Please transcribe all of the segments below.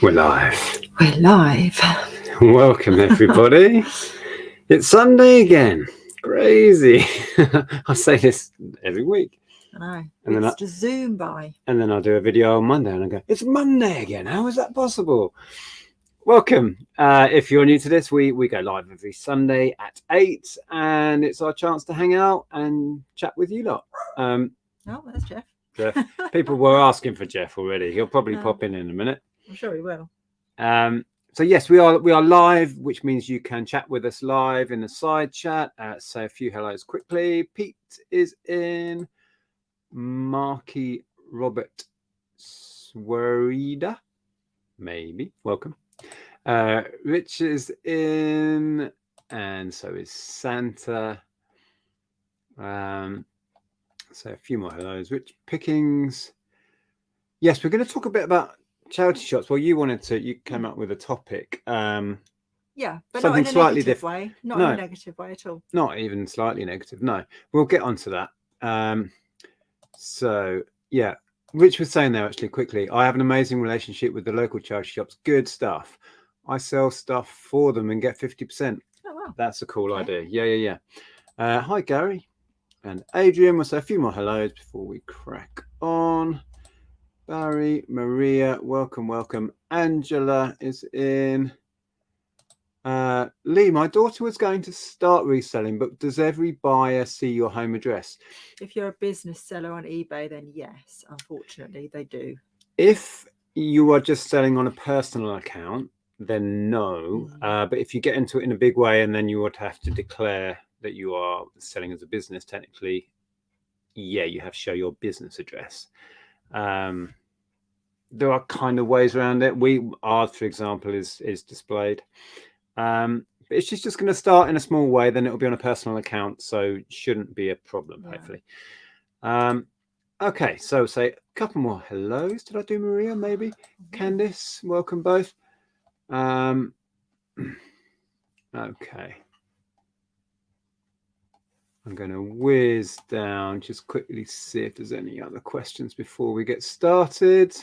We're live. We're live. Welcome, everybody. It's Sunday again. Crazy. I say this every week. I know. And then It's just zoom by. And then I'll do a video on Monday and I go, it's Monday again. How is that possible? Welcome. If you're new to this, we go live every Sunday at 8 and it's our chance to hang out and chat with you lot. Oh, there's Jeff. Jeff. People were asking for Jeff already. He'll probably pop in a minute. I'm sure he will. So yes, we are live, which means you can chat with us live in the side chat. Say a few hellos quickly. Pete is in. Marky Robert Swerida, maybe. Welcome. Rich is in, and so is Santa. So a few more hellos. Rich Pickings. Yes, we're going to talk a bit about charity shops. Well, you came up with a topic. Yeah, but something not in a slightly negative way. Not in a negative way at all. Not even slightly negative. No, we'll get onto that. So yeah, Rich was saying there actually quickly, I have an amazing relationship with the local charity shops. Good stuff. I sell stuff for them and get 50%. Oh, wow. That's a cool idea. Yeah. Hi, Gary and Adrian. We'll say a few more hellos before we crack on. Barry, Maria, welcome. Angela is in. Lee, my daughter was going to start reselling, but does every buyer see your home address? If you're a business seller on eBay, then yes, unfortunately they do. If you are just selling on a personal account, then no. But if you get into it in a big way and then you would have to declare that you are selling as a business, technically, yeah, you have to show your business address. There are kind of ways around it. Ours, for example, is displayed. But it's just going to start in a small way, then it'll be on a personal account, so shouldn't be a problem, hopefully. Okay, so say a couple more hellos. Did I do Maria, maybe? Candice, welcome both. Okay. I'm going to whiz down, just quickly see if there's any other questions before we get started.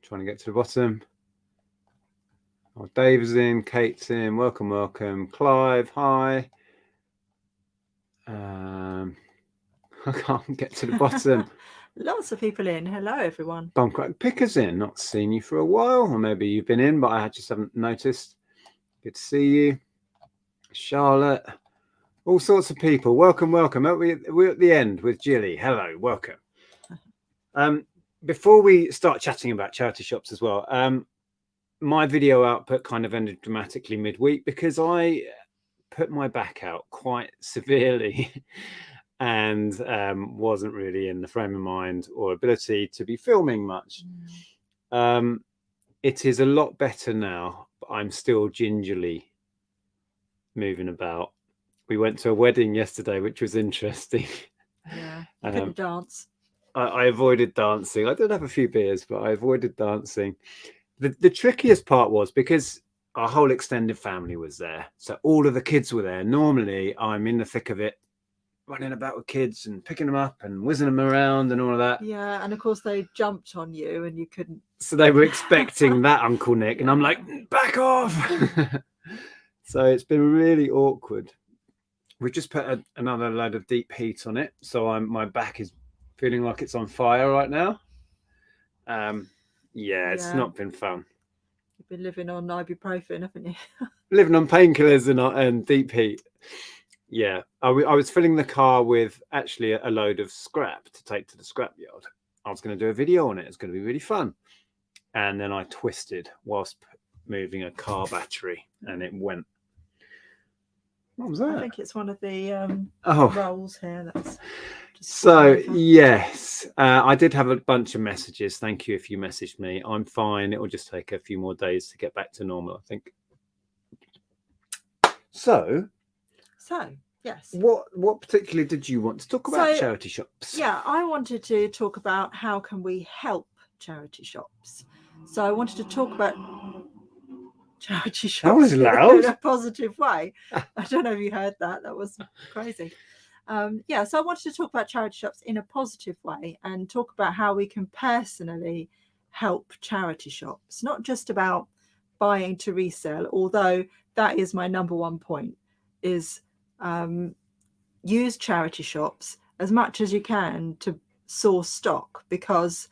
Trying to get to the bottom. Oh, Dave is in, Kate's in, welcome. Clive, hi. I can't get to the bottom. Lots of people in. Hello, everyone. Bumcrack Picker's in, not seen you for a while, or maybe you've been in, but I just haven't noticed. Good to see you. Charlotte, all sorts of people. Welcome. We're at the end with Jilly. Hello, welcome. Before we start chatting about charity shops as well, my video output kind of ended dramatically midweek because I put my back out quite severely and wasn't really in the frame of mind or ability to be filming much. It is a lot better now, but I'm still gingerly moving about. We went to a wedding yesterday, which was interesting. Yeah, you couldn't dance. I avoided dancing. I did have a few beers, but I avoided dancing. The trickiest part was because our whole extended family was there. So all of the kids were there. Normally, I'm in the thick of it, running about with kids and picking them up and whizzing them around and all of that. Yeah, and of course they jumped on you and you couldn't. So they were expecting that, Uncle Nick. And I'm like, back off. So it's been really awkward. We've just put another load of deep heat on it. So my back is feeling like it's on fire right now. Yeah, it's not been fun. You've been living on ibuprofen, haven't you? Living on painkillers and deep heat. Yeah, I was filling the car with actually a load of scrap to take to the scrapyard. I was going to do a video on it. It's going to be really fun. And then I twisted whilst moving a car battery and it went. What was that? I think it's one of the rolls here. That's so yes, I did have a bunch of messages. Thank you if you messaged me. I'm fine. It will just take a few more days to get back to normal, I think. So yes. What particularly did you want to talk about charity shops? Yeah, I wanted to talk about how can we help charity shops. So I wanted to talk about charity shops. That was loud. In a positive way. I don't know if you heard that. That was crazy. So I wanted to talk about charity shops in a positive way and talk about how we can personally help charity shops, not just about buying to resell, although that is my number one point, is use charity shops as much as you can to source stock, because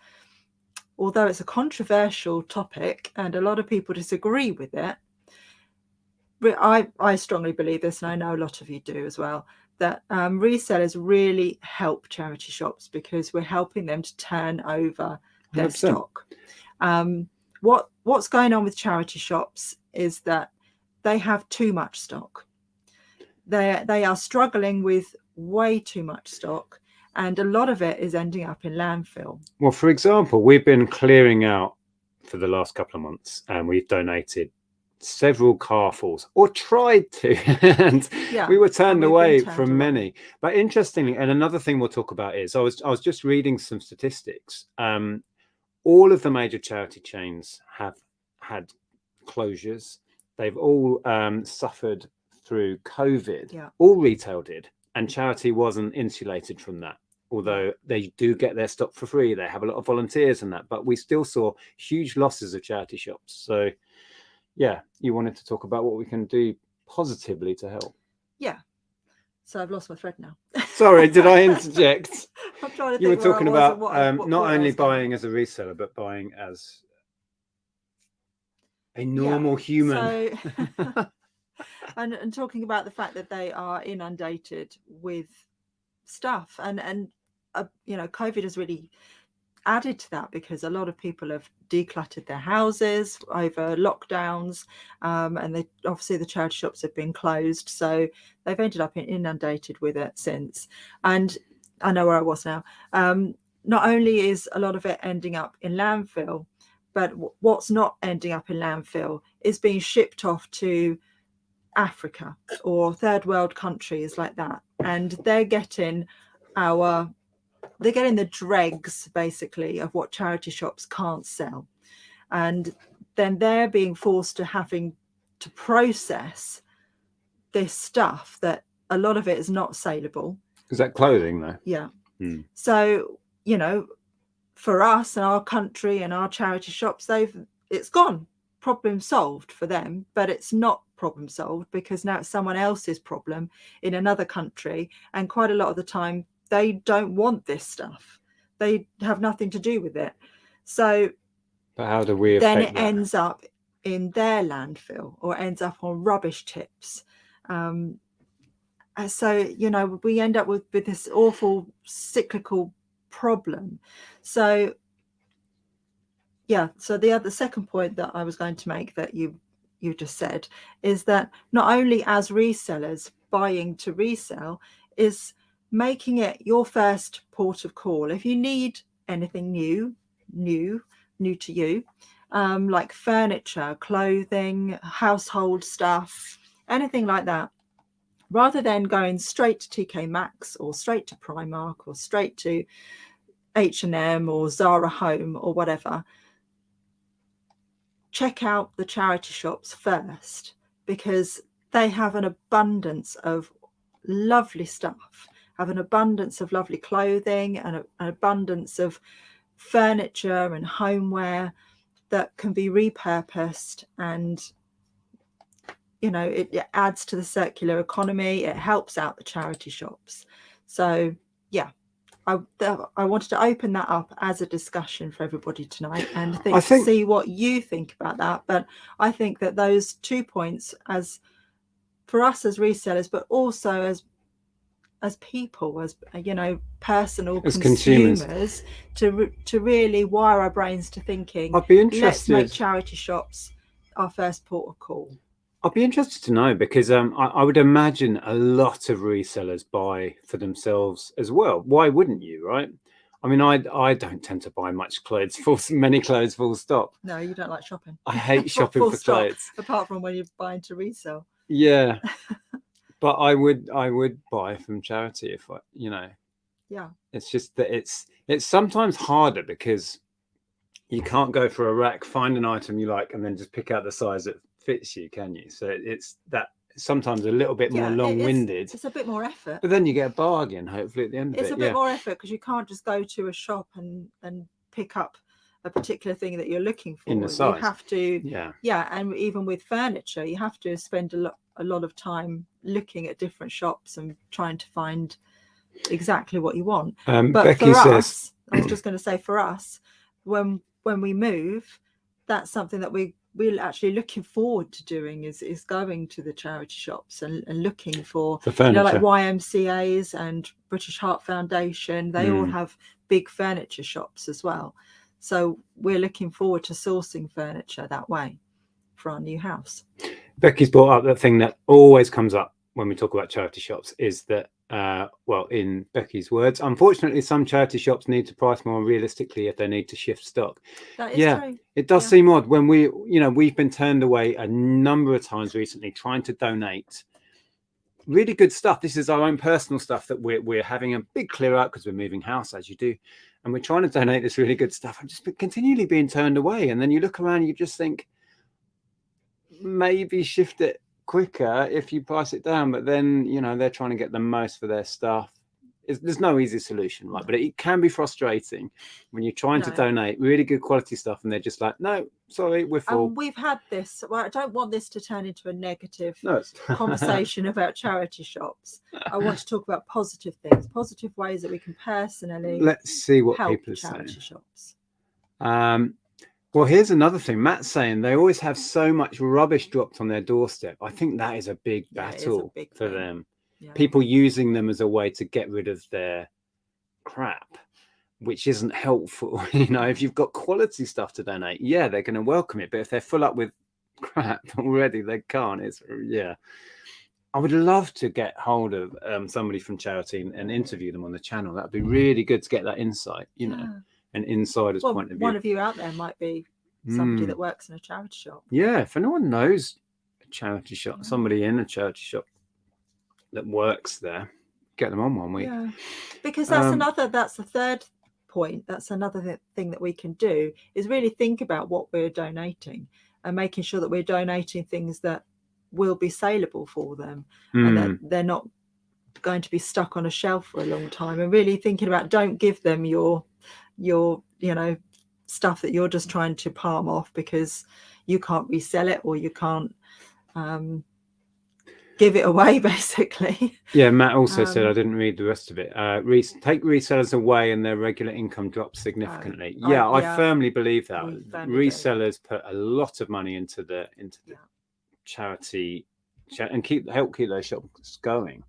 although it's a controversial topic and a lot of people disagree with it, I strongly believe this, and I know a lot of you do as well, that resellers really help charity shops because we're helping them to turn over their 100%. stock. What's going on with charity shops is that they have too much stock. They are struggling with way too much stock, and a lot of it is ending up in landfill. Well, for example, we've been clearing out for the last couple of months, and we've donated several carfuls, or tried to, and we were turned away from many. But interestingly, and another thing we'll talk about is I was just reading some statistics. All of the major charity chains have had closures. They've all suffered through COVID. All retail did, and charity wasn't insulated from that. Although they do get their stock for free, they have a lot of volunteers and that, but we still saw huge losses of charity shops. So yeah, you wanted to talk about what we can do positively to help. Yeah. So I've lost my thread now. Sorry, did I interject? I'm trying to you were think talking about not only buying as a reseller, but buying as a normal human. So, and talking about the fact that they are inundated with stuff, and you know, COVID has really added to that, because a lot of people have decluttered their houses over lockdowns, and they obviously the charity shops have been closed, so they've ended up inundated with it since. And I know where I was now. Not only is a lot of it ending up in landfill, but what's not ending up in landfill is being shipped off to Africa or third world countries like that, and they're getting the dregs basically of what charity shops can't sell, and then they're being forced to having to process this stuff that a lot of it is not saleable. Is that clothing though? Yeah. So, you know, for us and our country and our charity shops, it's gone. Problem solved for them, but it's not problem solved because now it's someone else's problem in another country, and quite a lot of the time they don't want this stuff. They have nothing to do with it. So but how do we then affect it ends up in their landfill or ends up on rubbish tips. So, you know, we end up with this awful cyclical problem. So yeah, so the second point that I was going to make that you just said is that not only as resellers buying to resell is making it your first port of call. If you need anything new to you, like furniture, clothing, household stuff, anything like that, rather than going straight to TK Maxx or straight to Primark or straight to H&M or Zara Home or whatever, check out the charity shops first, because they have an abundance of lovely stuff, have an abundance of lovely clothing and an abundance of furniture and homeware that can be repurposed, and you know, it adds to the circular economy. It helps out the charity shops. So yeah, I wanted to open that up as a discussion for everybody tonight, and see what you think about that. But I think that those 2 points, as for us as resellers, but also as people, as you know, personal as consumers, to really wire our brains to thinking, I'd be interested, let's make charity shops our first port of call. I'd be interested to know, because I would imagine a lot of resellers buy for themselves as well. Why wouldn't you, right? I mean, I don't tend to buy many clothes full stop. No, you don't like shopping. I hate shopping for clothes. Apart from when you're buying to resell. Yeah. But I would buy from charity if I, you know. Yeah. It's just that it's sometimes harder because you can't go for a rack, find an item you like, and then just pick out the size that fits you, can you? So it's that sometimes a little bit more long-winded. It's a bit more effort. But then you get a bargain, hopefully, at the end of it. It's a bit more effort, because you can't just go to a shop and pick up a particular thing that you're looking for, In the you size. have to, yeah, and even with furniture, you have to spend a lot of time looking at different shops and trying to find exactly what you want. But Becky for says, us, I was just going to say, for us, when we move, that's something that we're actually looking forward to doing, is going to the charity shops and looking for furniture. like YMCAs and British Heart Foundation. They all have big furniture shops as well. So we're looking forward to sourcing furniture that way for our new house. Becky's brought up that thing that always comes up when we talk about charity shops, is that, well, in Becky's words, unfortunately, some charity shops need to price more realistically if they need to shift stock. That is true. It does seem odd when we've been turned away a number of times recently trying to donate really good stuff. This is our own personal stuff that we're having a big clear out because we're moving house, as you do, and we're trying to donate this really good stuff. I'm just continually being turned away, and then you look around and you just think, maybe shift it quicker if you price it down, but then they're trying to get the most for their stuff. There's no easy solution, right? But it can be frustrating when you're trying to donate really good quality stuff and they're just like, no, sorry, we're full. We've had this. Well, I don't want this to turn into a negative it's conversation about charity shops. I want to talk about positive things, positive ways that we can personally let's see what help people are charity saying. shops. Well, here's another thing. Matt's saying they always have so much rubbish dropped on their doorstep. I think that is a big battle for them. Yeah. People using them as a way to get rid of their crap, which isn't helpful. If you've got quality stuff to donate, they're going to welcome it. But if they're full up with crap already, they can't. I would love to get hold of somebody from charity and interview them on the channel. That'd be really good to get that insight, an insider's point of view. One of you out there might be somebody that works in a charity shop. Yeah, if anyone knows a charity shop, somebody in a charity shop that works there, get them on one week. Yeah, because that's the third point. That's another thing that we can do, is really think about what we're donating and making sure that we're donating things that will be saleable for them and that they're not going to be stuck on a shelf for a long time, and really thinking about, don't give them your stuff that you're just trying to palm off because you can't resell it or you can't give it away, basically. Matt also said, I didn't read the rest of it, take resellers away and their regular income drops significantly. I firmly believe that. Resellers put a lot of money into the charity and help keep those shops going.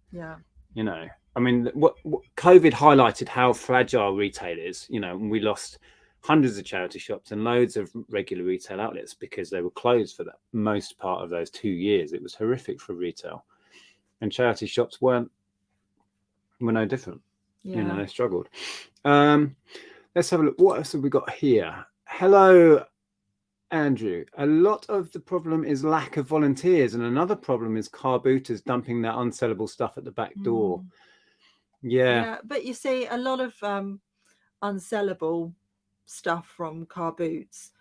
I mean, what COVID highlighted how fragile retail is. We lost hundreds of charity shops and loads of regular retail outlets because they were closed for that most part of those 2 years. It was horrific for retail, and charity shops were no different. They struggled. Let's have a look. What else have we got here? Hello, Andrew. A lot of the problem is lack of volunteers, and another problem is car booters dumping their unsellable stuff at the back door. But you see a lot of unsellable stuff from car boots.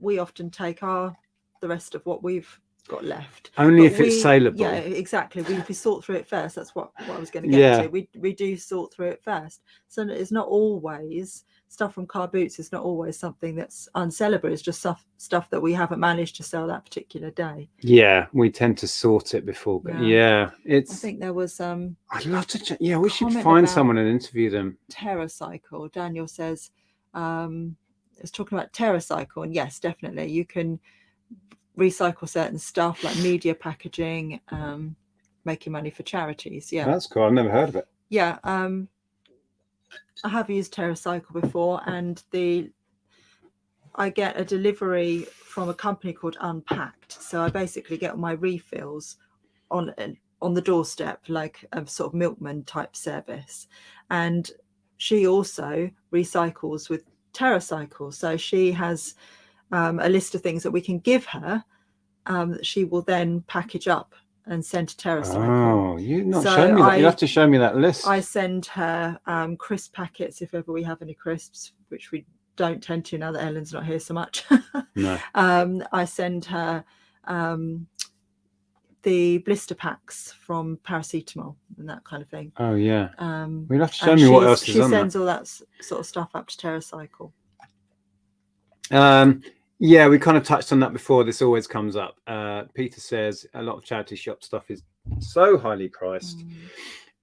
We often take the rest of what we've got left, only if it's saleable. Exactly. We sort through it first. That's what I was going to get to. We do sort through it first, so it's not always stuff from car boots. It's not always something that's unsellable. It's just stuff that we haven't managed to sell that particular day. We tend to sort it before, but I think there was I'd love to we should find someone and interview them. TerraCycle. Daniel says it's talking about TerraCycle, and yes, definitely you can recycle certain stuff like media packaging, making money for charities. That's cool. I've never heard of it. I have used TerraCycle before, and I get a delivery from a company called Unpacked, so I basically get my refills on the doorstep, like a sort of milkman type service. And she also recycles with TerraCycle, so she has a list of things that we can give her that she will then package up and send to TerraCycle. Oh, you've not shown me that. You have to show me that list. I send her crisp packets if ever we have any crisps, which we don't tend to now that Ellen's not here so much. No. I send her the blister packs from paracetamol and that kind of thing. Oh yeah. You'll have to show me what else is on that. She sends all that sort of stuff up to TerraCycle. Yeah, we kind of touched on that before. This always comes up. Peter says a lot of charity shop stuff is so highly priced.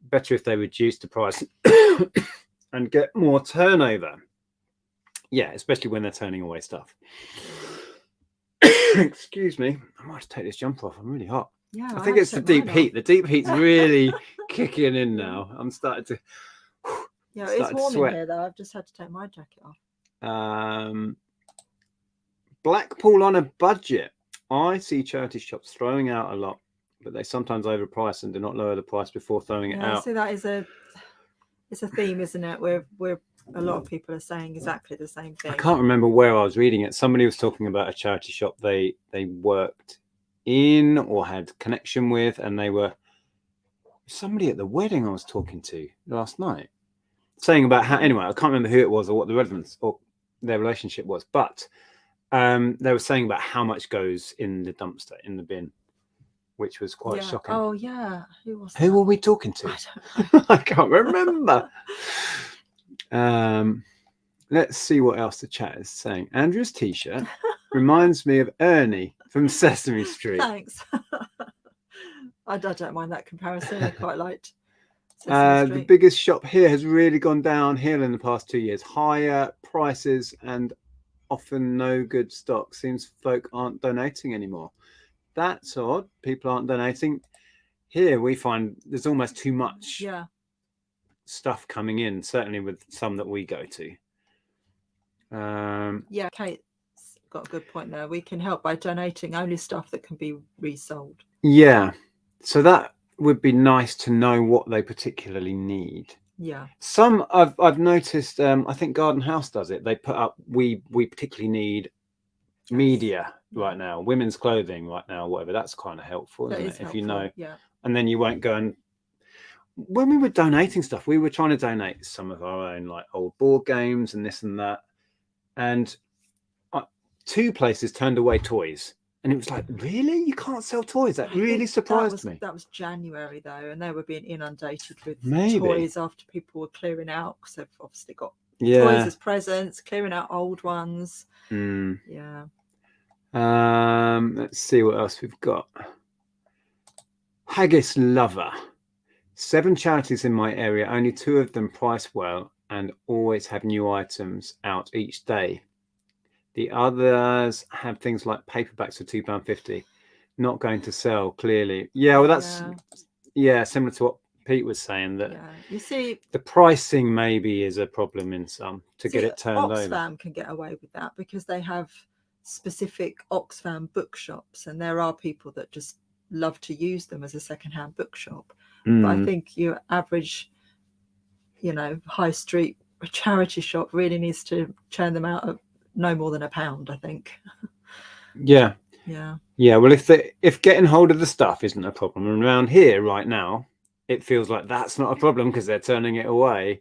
Better if they reduce the price and get more turnover. Yeah, especially when they're turning away stuff. Excuse me. I might have to take this jumper off. I'm really hot. Yeah, I think it's the deep heat. The deep heat's really kicking in now. I'm starting to. Yeah, it's warm in here though. I've just had to take my jacket off. Blackpool on a budget. I see charity shops throwing out a lot, but they sometimes overprice and do not lower the price before throwing it out. So that is it's a theme, isn't it? Where a lot of people are saying exactly the same thing. I can't remember where I was reading it. Somebody was talking about a charity shop they worked in or had connection with, and they were somebody at the wedding I was talking to last night, saying about how, anyway, I can't remember who it was or what the relevance or their relationship was, but they were saying about how much goes in the dumpster, in the bin, which was quite shocking. Oh yeah, who were we talking to? I don't know. I can't remember. Let's see what else the chat is saying. Andrea's t-shirt reminds me of Ernie from Sesame Street. Thanks. I don't mind that comparison. I quite liked Sesame Street. The biggest shop here has really gone downhill in the past 2 years. Higher prices and often no good stock. Seems folk aren't donating anymore. That's odd. People aren't donating. Here we find there's almost too much stuff coming in, certainly with some that we go to. Yeah, Kate's got a good point there. We can help by donating only stuff that can be resold. Yeah. So that would be nice to know what they particularly need. Yeah. Some I've noticed, I think Garden House does it. They put up, we particularly need media right now, women's clothing right now, whatever. That's kind of helpful, isn't it? If you know. Yeah. And then you won't go and, when we were donating stuff, we were trying to donate some of our own like old board games and this and that. And 2 places turned away toys. And it was like, really? You can't sell toys? That really surprised me. That was January, though, and they were being inundated with Maybe toys after people were clearing out, because they've obviously got toys as presents, clearing out old ones. Yeah. Let's see what else we've got. Haggis Lover. 7 charities in my area, only 2 of them price well and always have new items out each day. The others have things like paperbacks for £2.50, not going to sell, clearly. Yeah, well, that's similar to what Pete was saying, that you see, the pricing maybe is a problem in some to get it turned over. Oxfam can get away with that because they have specific Oxfam bookshops, and there are people that just love to use them as a secondhand bookshop. But I think your average, high street charity shop really needs to churn them out at no more than £1, I think. Yeah. Well, if getting hold of the stuff isn't a problem, and around here right now it feels like that's not a problem because they're turning it away,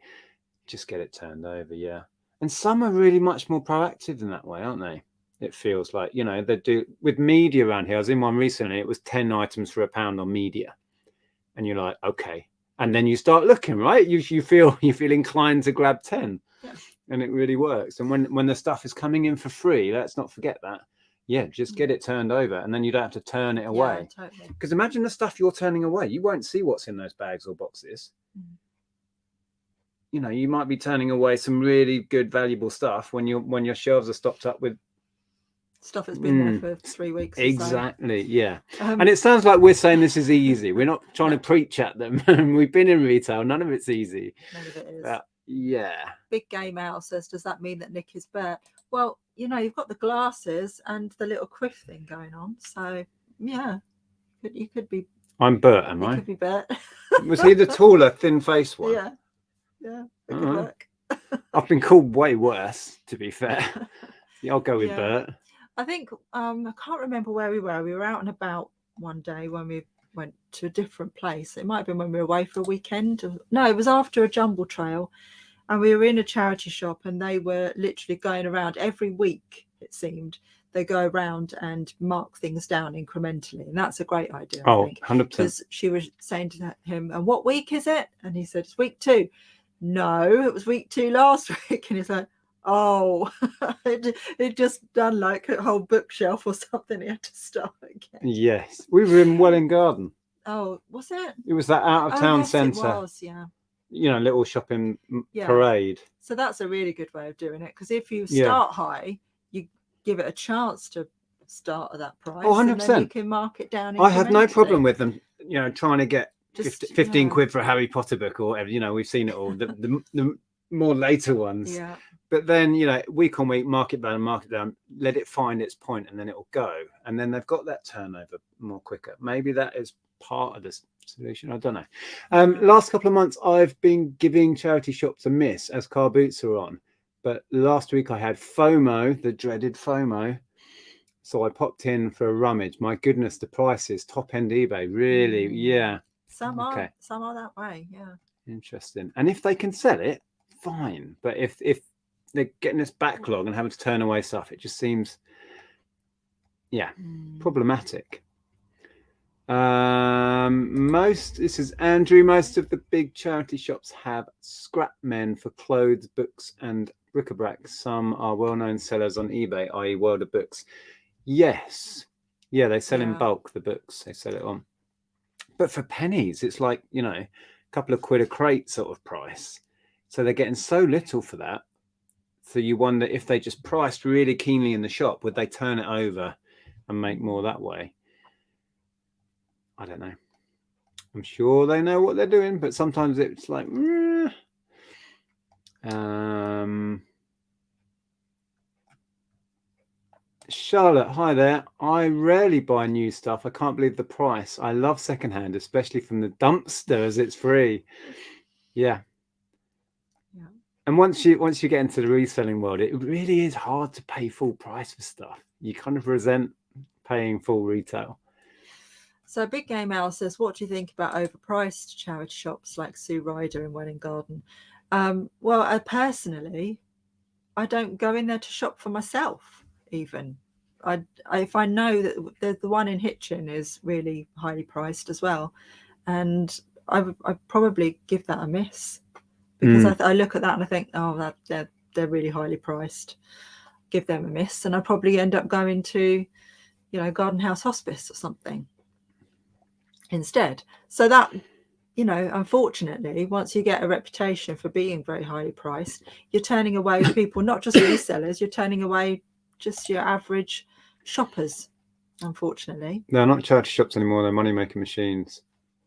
just get it turned over. And some are really much more proactive in that way, aren't they? It feels like, they do with media around here. I was in one recently, it was 10 items for £1 on media, and you're like, okay, and then you start looking, right? You feel inclined to grab 10. And it really works. And when the stuff is coming in for free, let's not forget that. Just get it turned over, and then you don't have to turn it away. Totally. Because imagine the stuff you're turning away. You won't see what's in those bags or boxes. You might be turning away some really good, valuable stuff when your shelves are stocked up with stuff that's been there for 3 weeks. Exactly. Yeah. And it sounds like we're saying this is easy. We're not trying to preach at them. We've been in retail. None of it's easy. None of it is. Big Game Out says, does that mean that Nick is Bert? Well, you've got the glasses and the little quiff thing going on. So, yeah, you could be. I'm Bert, am I? You could be Bert. Was he the taller, thin-faced one? Yeah. It could work. I've been called way worse, to be fair. I'll go with Bert. I think, I can't remember where we were. We were out and about one day when we went to a different place. It might have been when we were away for a weekend. No, it was after a jumble trail, and we were in a charity shop, and they were literally going around every week. It seemed they go around and mark things down incrementally, and that's a great idea. I think 100%. Because she was saying to him, "And what week is it?" And he said, "It's week 2." No, it was week 2 last week. And he's like, Oh, it just done like a whole bookshelf or something. He had to start again. Yes, we were in Welwyn Garden. Oh, was it? It was that out of town yes, centre. it was, yeah. Little shopping Yeah. parade. So that's a really good way of doing it, because if you Yeah. start high, you give it a chance to start at that price. Oh, 100%. And then you can mark it down. I have no problem incrementally. with them, trying to get Just 15 yeah. quid for a Harry Potter book or whatever. We've seen it all. The more later ones. Yeah. But then, week on week, mark it down, let it find its point, and then it'll go. And then they've got that turnover more quicker. Maybe that is part of the solution. I don't know. Last couple of months, I've been giving charity shops a miss as car boots are on. But last week I had FOMO, the dreaded FOMO. So I popped in for a rummage. My goodness, the prices, top end eBay, really, yeah. Some are that way, yeah. Interesting. And if they can sell it, fine. But if they're getting this backlog and having to turn away stuff, it just seems, problematic. This is Andrew. Most of the big charity shops have scrap men for clothes, books, and bric-a-brac. Some are well-known sellers on eBay, i.e. World of Books. Yes. Yeah, they sell in bulk, the books. They sell it on. But for pennies, it's like, a couple of quid a crate sort of price. So they're getting so little for that. So you wonder if they just priced really keenly in the shop, would they turn it over and make more that way? I don't know. I'm sure they know what they're doing, but sometimes it's like, Charlotte, hi there. I rarely buy new stuff. I can't believe the price. I love secondhand, especially from the dumpster as it's free. Yeah. And once you get into the reselling world, it really is hard to pay full price for stuff. You kind of resent paying full retail. So Big Game Owl says, what do you think about overpriced charity shops like Sue Ryder in Welwyn Garden? Well, personally, I don't go in there to shop for myself, even. If I know that the one in Hitchin is really highly priced as well, and I probably give that a miss, because I look at that and I think, oh, they're really highly priced. Give them a miss, and I probably end up going to, Garden House Hospice or something instead. So that, unfortunately, once you get a reputation for being very highly priced, you're turning away people, not just resellers, you're turning away just your average shoppers, unfortunately. They're not charity shops anymore, they're money-making machines,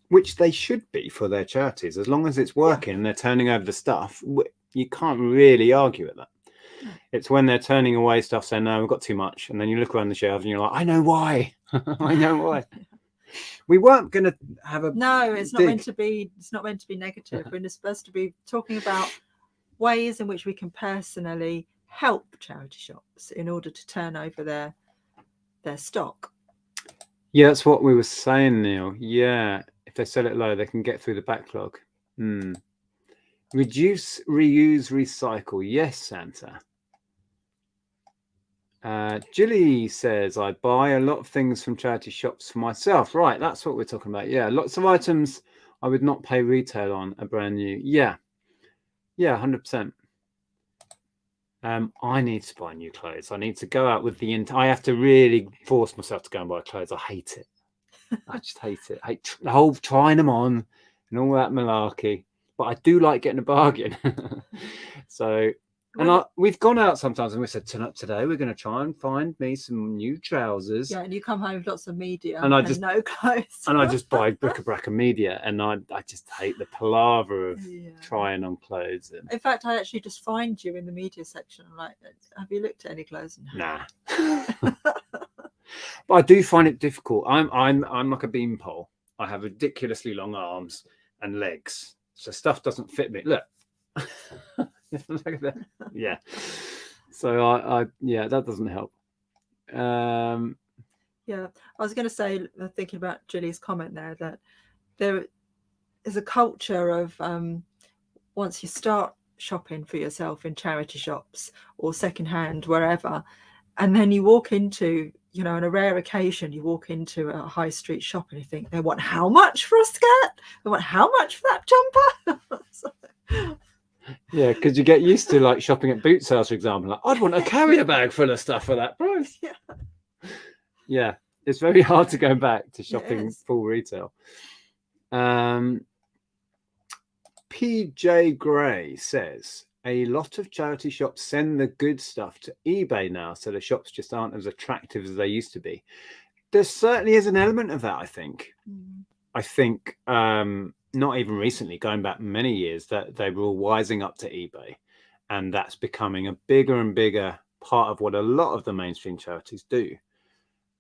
which they should be for their charities. As long as it's working and they're turning over the stuff, you can't really argue with that. No. It's when they're turning away stuff, saying, no, we've got too much. And then you look around the shelves and you're like, I know why. I know why. We weren't going to have a... No, it's not meant to be negative. We're supposed to be talking about ways in which we can personally help charity shops in order to turn over their stock. Yeah, that's what we were saying, Neil. Yeah, if they sell it low, they can get through the backlog. Reduce, reuse, recycle. Yes, Santa. Jilly says, I buy a lot of things from charity shops for myself. Right, that's what we're talking about. Yeah, lots of items I would not pay retail on are brand new. Yeah, 100%. I need to buy new clothes. I need to go out with I have to really force myself to go and buy clothes. I hate it. I just hate it. I hate the whole trying them on and all that malarkey. But I do like getting a bargain. So... And we've gone out sometimes and we said, today we're going to try and find me some new trousers. Yeah, and you come home with lots of media and no clothes. And I just buy bric-a-brac and media, and I just hate the palaver of trying on clothes. In fact, I actually just find you in the media section. I'm like, have you looked at any clothes? Nah. But I do find it difficult. I'm like a beanpole. I have ridiculously long arms and legs, so stuff doesn't fit me. Look. Look at that. Yeah. So I that doesn't help. I was going to say, thinking about Julie's comment there, that there is a culture of once you start shopping for yourself in charity shops or secondhand, wherever, and then you walk into, on a rare occasion, you walk into a high street shop and you think, they want how much for a skirt? They want how much for that jumper? Yeah, because you get used to like shopping at boot sales, for example. Like, I'd want a carrier bag full of stuff for that price. Yeah, it's very hard to go back to shopping full retail. PJ Gray says a lot of charity shops send the good stuff to eBay now, so the shops just aren't as attractive as they used to be. There certainly is an element of that, I think. I think not even recently, going back many years, that they were all wising up to eBay, and that's becoming a bigger and bigger part of what a lot of the mainstream charities do.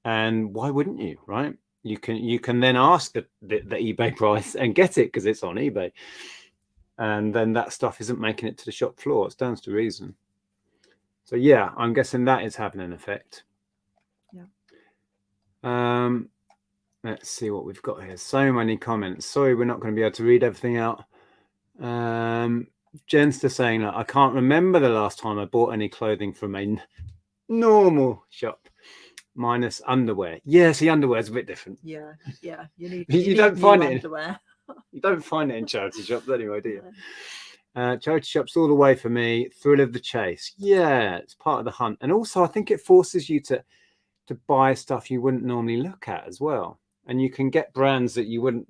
And why wouldn't you, right? You can then ask the eBay price and get it because it's on eBay, and then that stuff isn't making it to the shop floor. It stands to reason. So yeah, I'm guessing that is having an effect. Yeah. Let's see what we've got here. So many comments. Sorry, we're not going to be able to read everything out. Jen's just saying that I can't remember the last time I bought any clothing from a normal shop, minus underwear. Yeah, see, underwear's a bit different. Yeah. You don't find it underwear. You don't find it in charity shops anyway, do you? Charity shops all the way for me. Thrill of the chase. Yeah, it's part of the hunt. And also, I think it forces you to buy stuff you wouldn't normally look at as well. And you can get brands that you wouldn't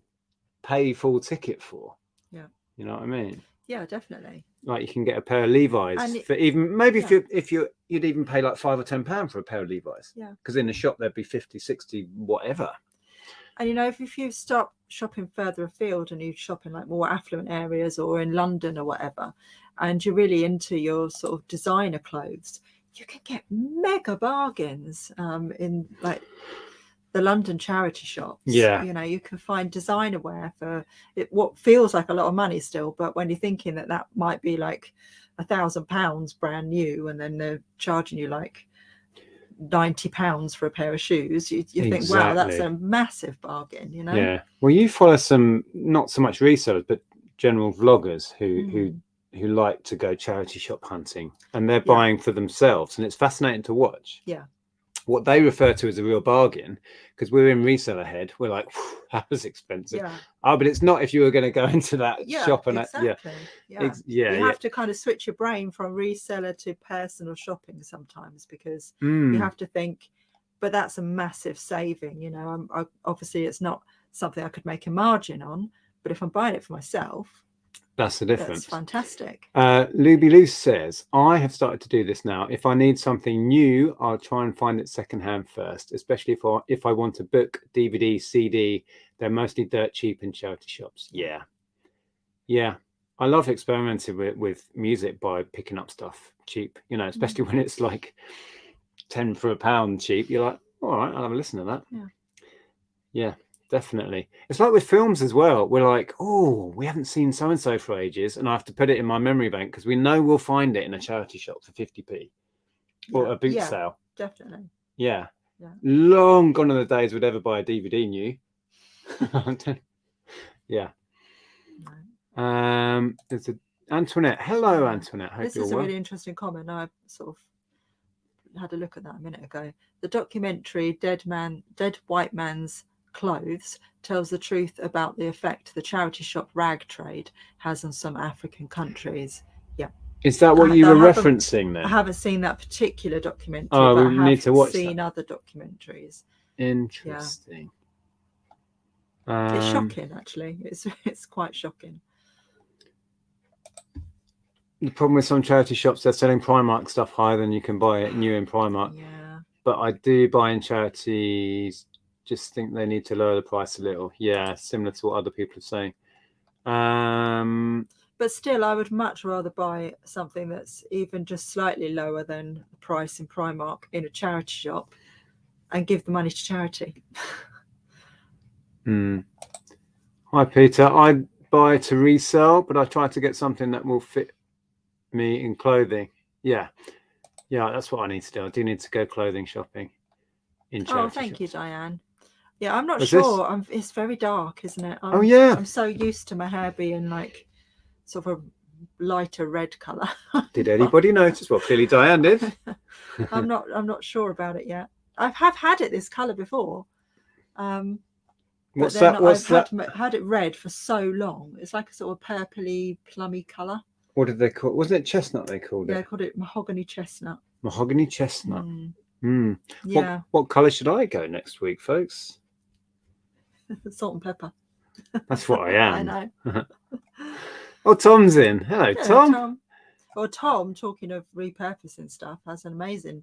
pay full ticket for. Yeah. You know what I mean? Yeah, definitely. Like you can get a pair of Levi's for even maybe if you'd even pay like £5 or £10 for a pair of Levi's. Yeah. Because in the shop there'd be 50, 60, whatever. And you know, if you start shopping further afield and you shop in like more affluent areas or in London or whatever, and you're really into your sort of designer clothes, you can get mega bargains in like the London charity shops. Yeah. You know, you can find designer wear for what feels like a lot of money still, but when you're thinking that might be like £1,000 brand new, and then they're charging you like £90 for a pair of shoes, you think, wow, that's a massive bargain, you know? Yeah. Well, you follow some, not so much resellers, but general vloggers who like to go charity shop hunting, and they're buying for themselves, and it's fascinating to watch. Yeah. What they refer to as a real bargain, because we're in reseller head, we're like, that was expensive. Yeah. Oh, but it's not if you were going to go into that shop and exactly. You have to kind of switch your brain from reseller to personal shopping sometimes, because you have to think, but that's a massive saving. You know, obviously it's not something I could make a margin on, but if I'm buying it for myself, that's the difference. That's fantastic. Luby Loose says, I have started to do this now. If I need something new, I'll try and find it secondhand first, especially if I want a book, DVD, CD. They're mostly dirt cheap in charity shops. Yeah. I love experimenting with music by picking up stuff cheap, you know, especially when it's like 10 for £1 cheap. You're like, all right, I'll have a listen to that. Yeah. Definitely. It's like with films as well. We're like, oh, we haven't seen so-and-so for ages, and I have to put it in my memory bank because we know we'll find it in a charity shop for 50p or a boot sale. Definitely. Yeah. Long gone are the days we'd ever buy a DVD new. Yeah. There's Antoinette. Hello, Antoinette. Hope this is a really interesting comment. I sort of had a look at that a minute ago. The documentary Dead White Man's Clothes tells the truth about the effect the charity shop rag trade has on some African countries. Yeah. Is that what you were referencing then? I haven't seen that particular documentary, but I need to watch seen other documentaries. Interesting. It's shocking, actually. It's quite shocking. The problem with some charity shops, they're selling Primark stuff higher than you can buy it new in Primark. Yeah. But I do buy in charities. Just think they need to lower the price a little. Yeah, similar to what other people are saying. But still, I would much rather buy something that's even just slightly lower than the price in Primark in a charity shop and give the money to charity. Hi, Peter. I buy to resell, but I try to get something that will fit me in clothing. Yeah, that's what I need to do. I do need to go clothing shopping in charity thank shops. You, Diane. Yeah, I'm not sure. It's very dark, isn't it? I'm so used to my hair being like sort of a lighter red colour. Did anybody notice? Well, clearly Diane did. I'm not sure about it yet. I have had it this colour before. What's that? I've had it red for so long. It's like a sort of purpley, plummy colour. what did they call it? Wasn't it chestnut they called Yeah, I it? called it mahogany chestnut. Mahogany chestnut. Mm. Yeah. What colour should I go next week, folks? Salt and pepper. That's what I am. I know. Oh, Tom's in. Hello, Yeah, Tom. Well, Tom, talking of repurposing stuff, has an amazing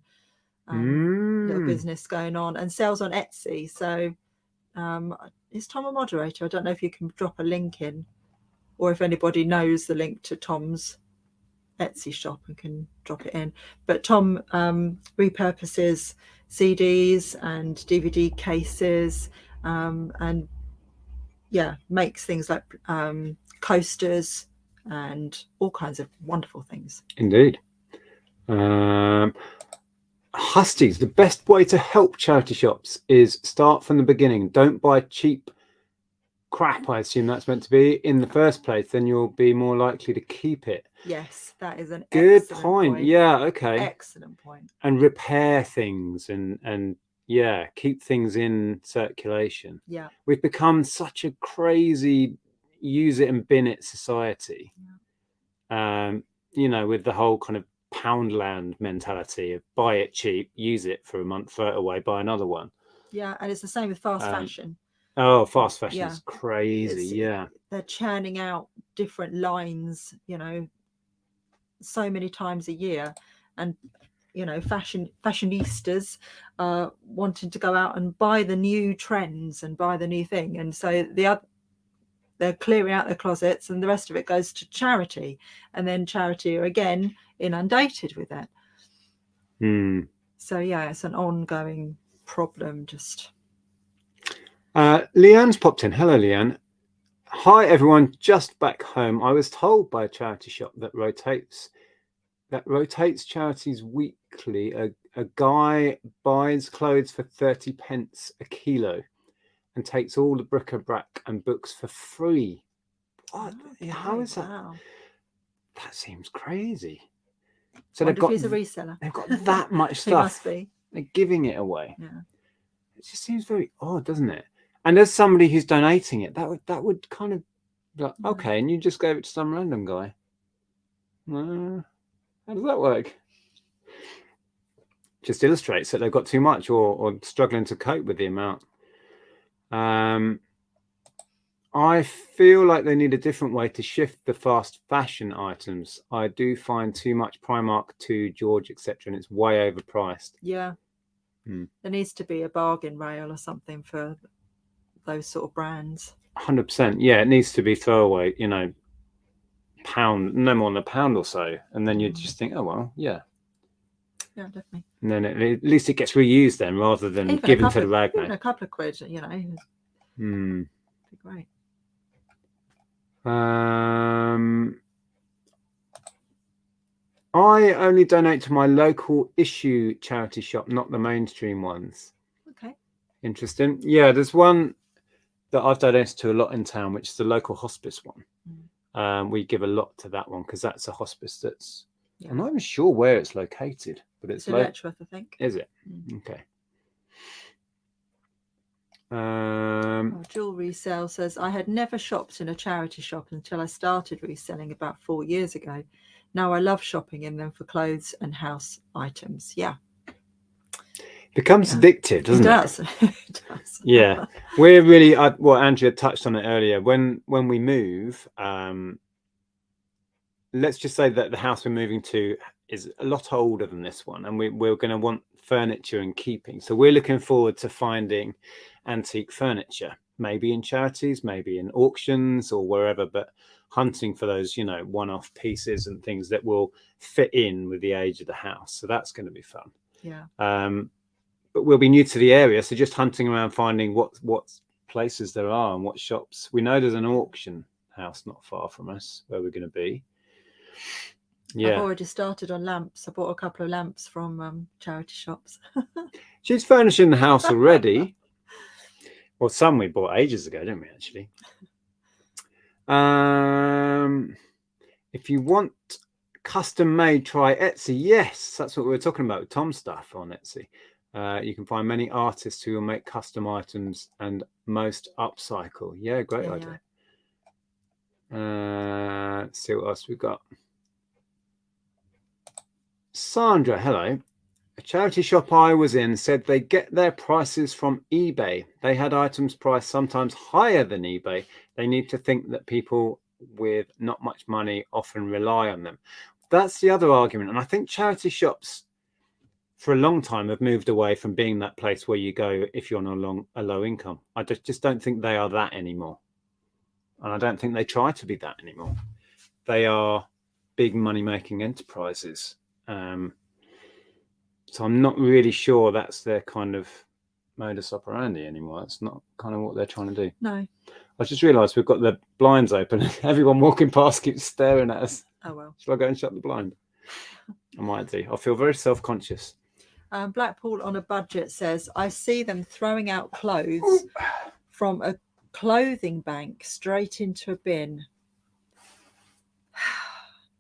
little business going on and sells on Etsy. So is Tom a moderator? I don't know if you can drop a link in, or if anybody knows the link to Tom's Etsy shop and can drop it in. But Tom repurposes CDs and DVD cases, and makes things like coasters and all kinds of wonderful things. Indeed. Husties, the best way to help charity shops is start from the beginning. Don't buy cheap crap, I assume that's meant to be, in the first place. Then you'll be more likely to keep it. Yes, that is an good point. Yeah, okay. Excellent point. And repair things and yeah, keep things in circulation. Yeah. We've become such a crazy use it and bin it society. Yeah. With the whole kind of Poundland mentality of buy it cheap, use it for a month, throw it away, buy another one. Yeah, and it's the same with fast fashion. Oh, fast fashion is crazy. They're churning out different lines, so many times a year, and fashionistas wanting to go out and buy the new trends and buy the new thing, and so they're clearing out their closets, and the rest of it goes to charity, and then charity are again inundated with it. So it's an ongoing problem. Just Leanne's popped in. Hello, Leanne. Hi everyone, just back home. I was told by a charity shop that rotates charities weekly. A guy buys clothes for 30p a kilo and takes all the bric-a-brac and books for free. What? Okay, how is that? Wow. That seems crazy. So if he's a reseller. They've got that much stuff. He must be. They're giving it away. Yeah. It just seems very odd, doesn't it? And as somebody who's donating it, that would kind of be like, okay, and you just gave it to some random guy. How does that work? Just illustrates that they've got too much or struggling to cope with the amount. I feel like they need a different way to shift the fast fashion items. I do find too much Primark, to George, etc., and it's way overpriced. Yeah. There needs to be a bargain rail or something for those sort of brands. 100%. Yeah, it needs to be throwaway, pound, no more than £1 or so, and then you just think, oh well, yeah, definitely. And then at least it gets reused then, rather than even given to the rag man. A couple of quid, Be great. I only donate to my local issue charity shop, not the mainstream ones. Okay. Interesting. Yeah, there's one that I've donated to a lot in town, which is the local hospice one. We give a lot to that one because that's a hospice that's, I'm not even sure where it's located, but it's Letchworth, I think. Is it? Okay. Jewel Resale says, I had never shopped in a charity shop until I started reselling about 4 years ago. Now I love shopping in them for clothes and house items. Yeah. Becomes addictive, doesn't it? It does. Yeah. We're really, Andrea touched on it earlier. When we move, let's just say that the house we're moving to is a lot older than this one, and we're going to want furniture and keeping. So we're looking forward to finding antique furniture, maybe in charities, maybe in auctions or wherever, but hunting for those, one-off pieces and things that will fit in with the age of the house. So that's going to be fun. Yeah. But we'll be new to the area, so just hunting around, finding what places there are and what shops. We know there's an auction house not far from us where we're going to be. Yeah. I've already started on lamps. I bought a couple of lamps from charity shops. She's furnishing the house already. Well, some we bought ages ago, didn't we, actually? If you want custom made, try Etsy. Yes, that's what we were talking about with Tom's stuff on Etsy. You can find many artists who will make custom items and most upcycle. Yeah, great idea. Let's see what else we've got. Sandra, hello. A charity shop I was in said they get their prices from eBay. They had items priced sometimes higher than eBay. They need to think that people with not much money often rely on them. That's the other argument. And I think charity shops for a long time have moved away from being that place where you go if you're on a low income. I just don't think they are that anymore. And I don't think they try to be that anymore. They are big money-making enterprises. So I'm not really sure that's their kind of modus operandi anymore. That's not kind of what they're trying to do. No. I just realised we've got the blinds open. Everyone walking past keeps staring at us. Oh, well. Shall I go and shut the blind? I might do. I feel very self-conscious. Blackpool on a budget says, I see them throwing out clothes from a clothing bank straight into a bin.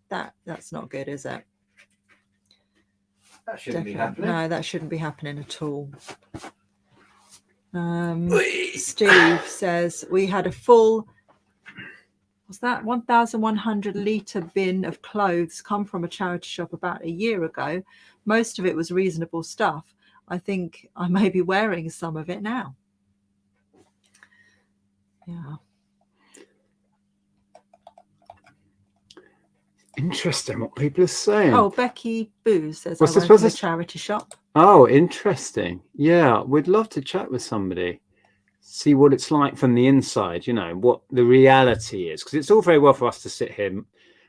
That's not good, is it? That shouldn't be happening. No, that shouldn't be happening at all. Steve says we had a full, was that 1,100 litre bin of clothes come from a charity shop about a year ago. Most of it was reasonable stuff. I think I may be wearing some of it now. Yeah. Interesting what people are saying. Oh, Becky Boo says What's I this? went to a charity shop. Oh, interesting. Yeah, we'd love to chat with somebody, see what it's like from the inside, you know, what the reality is. Because it's all very well for us to sit here.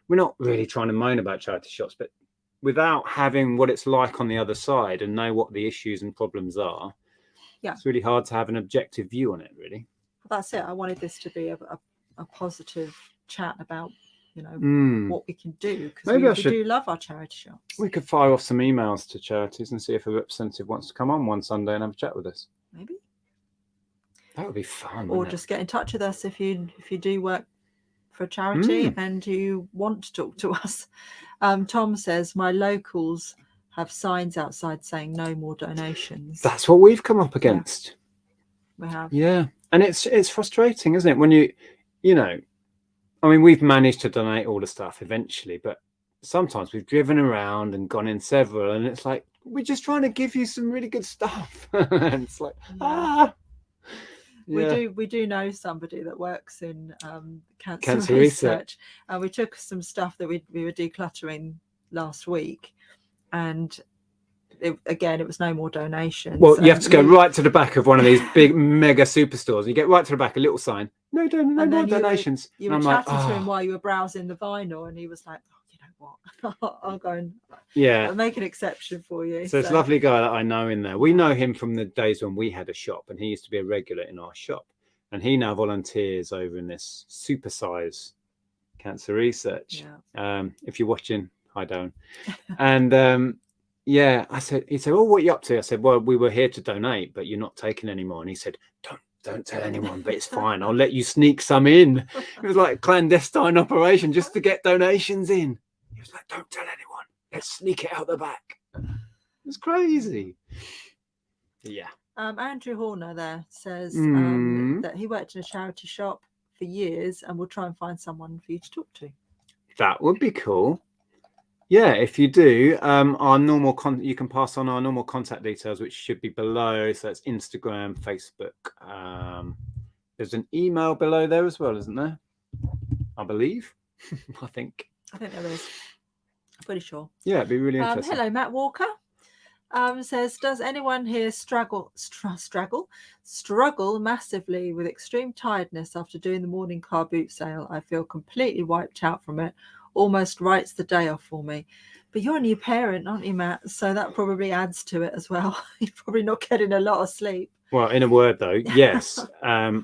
We're not really trying to moan about charity shops, but without having what it's like on the other side and know what the issues and problems are, yeah, it's really hard to have an objective view on it, really. That's it. I wanted this to be a positive chat about, you know, what we can do, because we do love our charity shops. We could fire off some emails to charities and see if a representative wants to come on one Sunday and have a chat with us. Maybe that would be fun. Or just get in touch with us if you do work for a charity and you want to talk to us. Tom says my locals have signs outside saying no more donations. That's what we've come up against. Yeah, we have. Yeah, and it's frustrating, isn't it, when you know. I mean, we've managed to donate all the stuff eventually, but sometimes we've driven around and gone in several, and it's like, we're just trying to give you some really good stuff. And it's like, Yeah. We do know somebody that works in cancer research. And we took some stuff that we were decluttering last week, and it was no more donations. Well, you have to go right to the back of one of these big mega superstores. And you get right to the back, a little sign, no more donations. You were chatting to him while you were browsing the vinyl, and he was like, oh, you know what, I'll go and I'll make an exception for you. So it's a lovely guy that I know in there. We know him from the days when we had a shop, and he used to be a regular in our shop, and he now volunteers over in this supersize cancer research. If you're watching, hi Darren. And he said, oh, what are you up to? I said, well, we were here to donate, but you're not taking any more. And he said, don't tell anyone, but it's fine. I'll let you sneak some in. It was like a clandestine operation just to get donations in. He was like, don't tell anyone. Let's sneak it out the back. It's crazy. Yeah. Andrew Horner there says that he worked in a charity shop for years and will try and find someone for you to talk to. That would be cool. Yeah, if you do, our normal you can pass on our normal contact details, which should be below. So that's Instagram, Facebook. There's an email below there as well, isn't there? I believe. I think there is. I'm pretty sure. Yeah, it'd be really interesting. Hello, Matt Walker. Says, does anyone here struggle massively with extreme tiredness after doing the morning car boot sale? I feel completely wiped out from it. Almost writes the day off for me. But you're a new parent, aren't you, Matt? So that probably adds to it as well. You're probably not getting a lot of sleep. Well, in a word though, yes.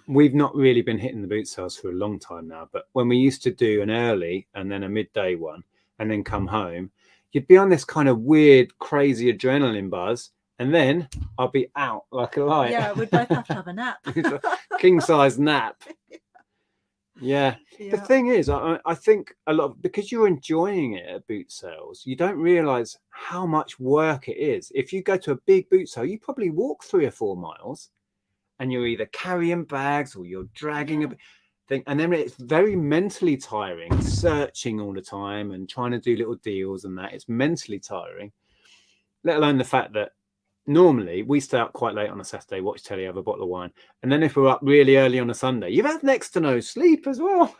We've not really been hitting the boot sales for a long time now, but when we used to do an early and then a midday one and then come home, you'd be on this kind of weird, crazy adrenaline buzz, and then I'll be out like a light. Yeah, we'd both have to have a nap. King size nap. Yeah. The thing is, I think a lot because you're enjoying it at boot sales, you don't realize how much work it is. If you go to a big boot sale, you probably walk 3 or 4 miles and you're either carrying bags or you're dragging thing. And then it's very mentally tiring, searching all the time and trying to do little deals and that. It's mentally tiring, let alone the fact that normally we stay out quite late on a Saturday, watch telly, have a bottle of wine. And then if we're up really early on a Sunday, you've had next to no sleep as well.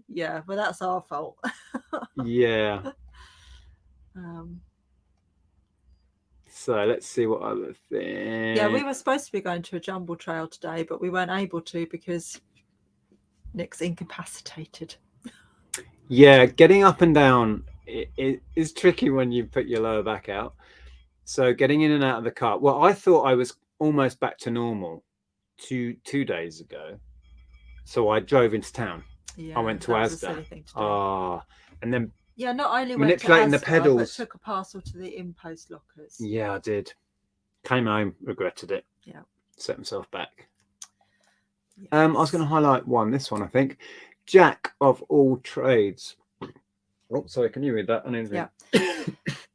Yeah, well, that's our fault. Yeah. So let's see what other thing. Yeah, we were supposed to be going to a jumble trail today, but we weren't able to because Nick's incapacitated. Yeah, getting up and down it is tricky when you put your lower back out. So getting in and out of the car. Well, I thought I was almost back to normal two days ago. So I drove into town. Yeah, I went to that was Asda. a silly thing to do. And then yeah, not only manipulating went to Asda, the pedals, but took a parcel to the impost lockers. Yeah, I did. Came home, regretted it. Yeah. Set himself back. Yes. I was going to highlight this one, I think. Jack of all trades. Oh, sorry, can you read that? Yeah.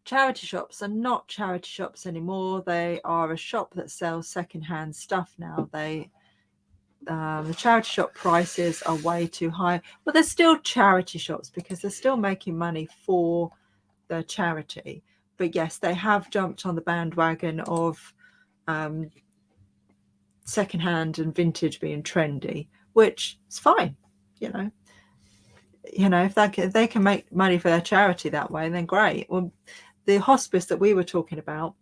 Charity shops are not charity shops anymore. They are a shop that sells secondhand stuff now. The charity shop prices are way too high. But they're still charity shops because they're still making money for the charity. But yes, they have jumped on the bandwagon of secondhand and vintage being trendy, which is fine. If they can make money for their charity that way, then great. Well, the hospice that we were talking about,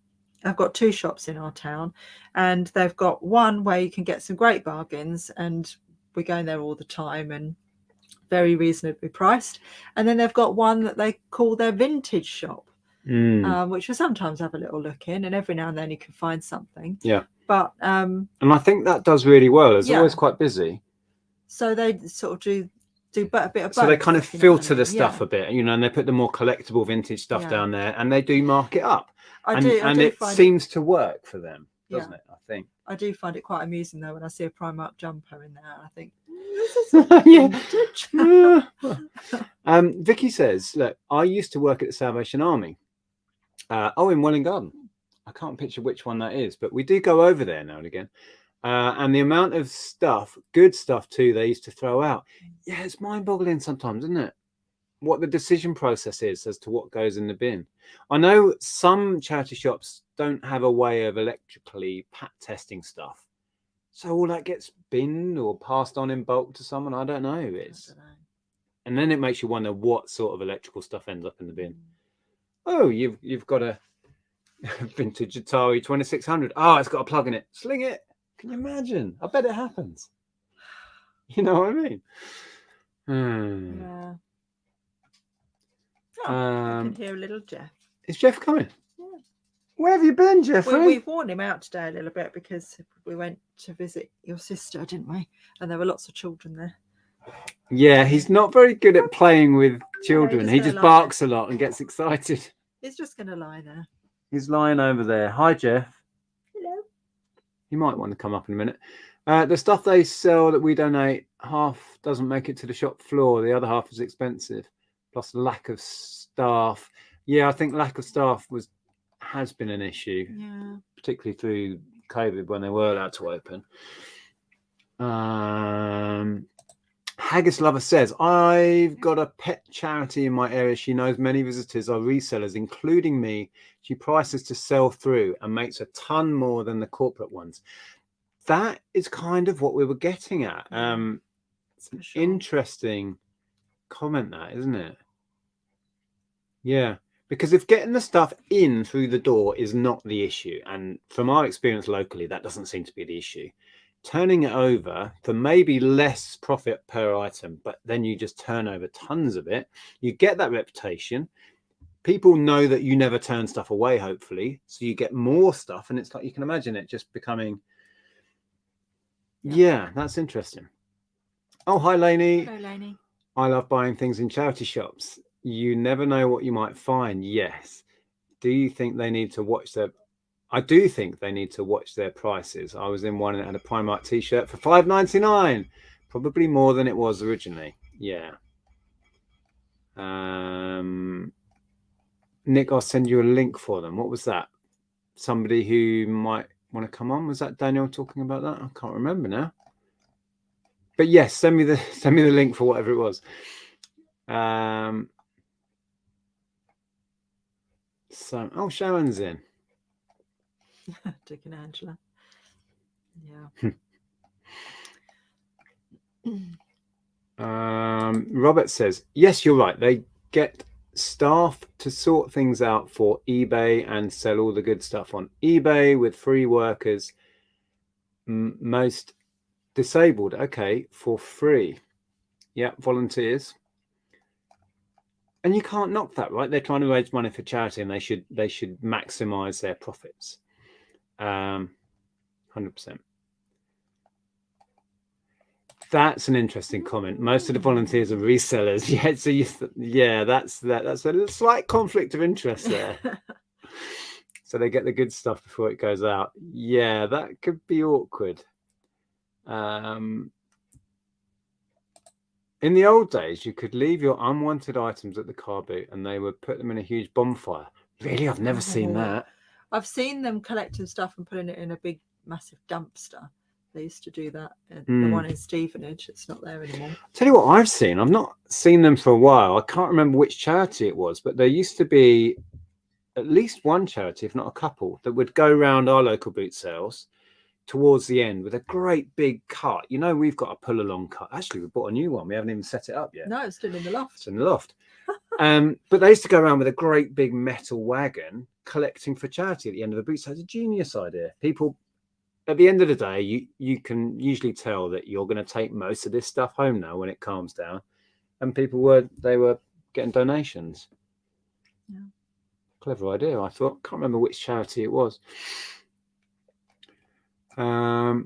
I've got 2 shops in our town, and they've got one where you can get some great bargains, and we're going there all the time and very reasonably priced. And then they've got one that they call their vintage shop, which we sometimes have a little look in, and every now and then you can find something. Yeah. But and I think that does really well. It's always quite busy. So they sort of do a bit of both. So they kind of filter the stuff a bit, and they put the more collectible vintage stuff down there, and they do mark it up. And it seems to work for them, doesn't it? I think. I do find it quite amusing though when I see a Primark jumper in there. I think this is vintage. Vicky says, "Look, I used to work at the Salvation Army. In Welling Garden. I can't picture which one that is, but we do go over there now and again. And the amount of stuff, good stuff too, they used to throw out. Yeah, it's mind-boggling sometimes, isn't it? What the decision process is as to what goes in the bin. I know some charity shops don't have a way of electrically pat testing stuff, so all that gets binned or passed on in bulk to someone. I don't know. And then it makes you wonder what sort of electrical stuff ends up in the bin. Oh, you've got a vintage Atari 2600. Oh, it's got a plug in it. Sling it. Can you imagine? I bet it happens. You know what I mean? Yeah. I can hear a little Jeff. Is Jeff coming? Yeah. Where have you been, Jeffrey? We've worn him out today a little bit because we went to visit your sister, didn't we? And there were lots of children there. Yeah, he's not very good at playing with children. He just barks a lot and gets excited. He's just going to lie there. He's lying over there. Hi, Jeff. Hello. You might want to come up in a minute. The stuff they sell that we donate, half doesn't make it to the shop floor. The other half is expensive, plus lack of staff. Yeah, I think lack of staff has been an issue, particularly through COVID when they were allowed to open. Haggis Lover says, I've got a pet charity in my area. She knows many visitors are resellers, including me. She prices to sell through and makes a ton more than the corporate ones. That is kind of what we were getting at. It's an interesting comment, that, isn't it? Yeah, because if getting the stuff in through the door is not the issue, and from our experience locally, that doesn't seem to be the issue. Turning it over for maybe less profit per item, but then you just turn over tons of it. You get that reputation. People know that you never turn stuff away, hopefully. So you get more stuff. And it's like, you can imagine it just becoming. Yeah, that's interesting. Oh, hi, Lainey. Hello, Lainey. I love buying things in charity shops. You never know what you might find. Yes. Do you think they need to watch their... I do think they need to watch their prices. I was in one and had a Primark t-shirt for $5.99, probably more than it was originally. Yeah. Nick, I'll send you a link for them. What was that? Somebody who might want to come on? Was that Daniel talking about that? I can't remember now. But yes, send me the link for whatever it was. So, oh, Sharon's in. Dick and Angela. Yeah. Robert says, yes, you're right. They get staff to sort things out for eBay and sell all the good stuff on eBay with free workers. Most disabled, okay, for free. Yeah, volunteers. And you can't knock that, right? They're trying to raise money for charity, and they should maximize their profits. 100%. That's an interesting comment. Most of the volunteers are resellers. Yeah, so that's a slight conflict of interest there. So they get the good stuff before it goes out. Yeah, that could be awkward. In the old days, you could leave your unwanted items at the car boot and they would put them in a huge bonfire. Really? I've never seen that. I've seen them collecting stuff and putting it in a big, massive dumpster. They used to do that at the one in Stevenage. It's not there anymore. Tell you what I've seen. I've not seen them for a while. I can't remember which charity it was, but there used to be at least one charity, if not a couple, that would go around our local boot sales towards the end with a great big cart. You know, we've got a pull along cart. Actually, we bought a new one. We haven't even set it up yet. No, it's still in the loft. It's in the loft. But they used to go around with a great big metal wagon collecting for charity at the end of the boot sale. It's a genius idea. People, at the end of the day, you can usually tell that you're going to take most of this stuff home now when it calms down. And people were getting donations. Yeah. Clever idea, I thought. Can't remember which charity it was. How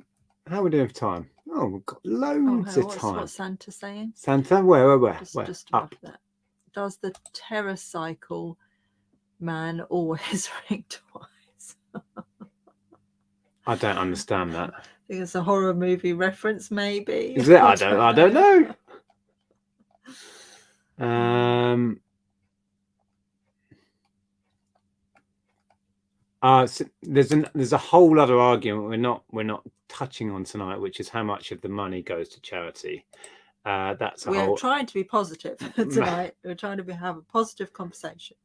are we doing for time? Oh, we've got loads of time. What's Santa saying? Santa, where? Just above that. Does the TerraCycle man always ring twice? I don't understand that. I think it's a horror movie reference, maybe. Is it? I don't know. So there's a whole other argument we're not touching on tonight, which is how much of the money goes to charity. We're trying to be positive tonight. We're trying to have a positive conversation.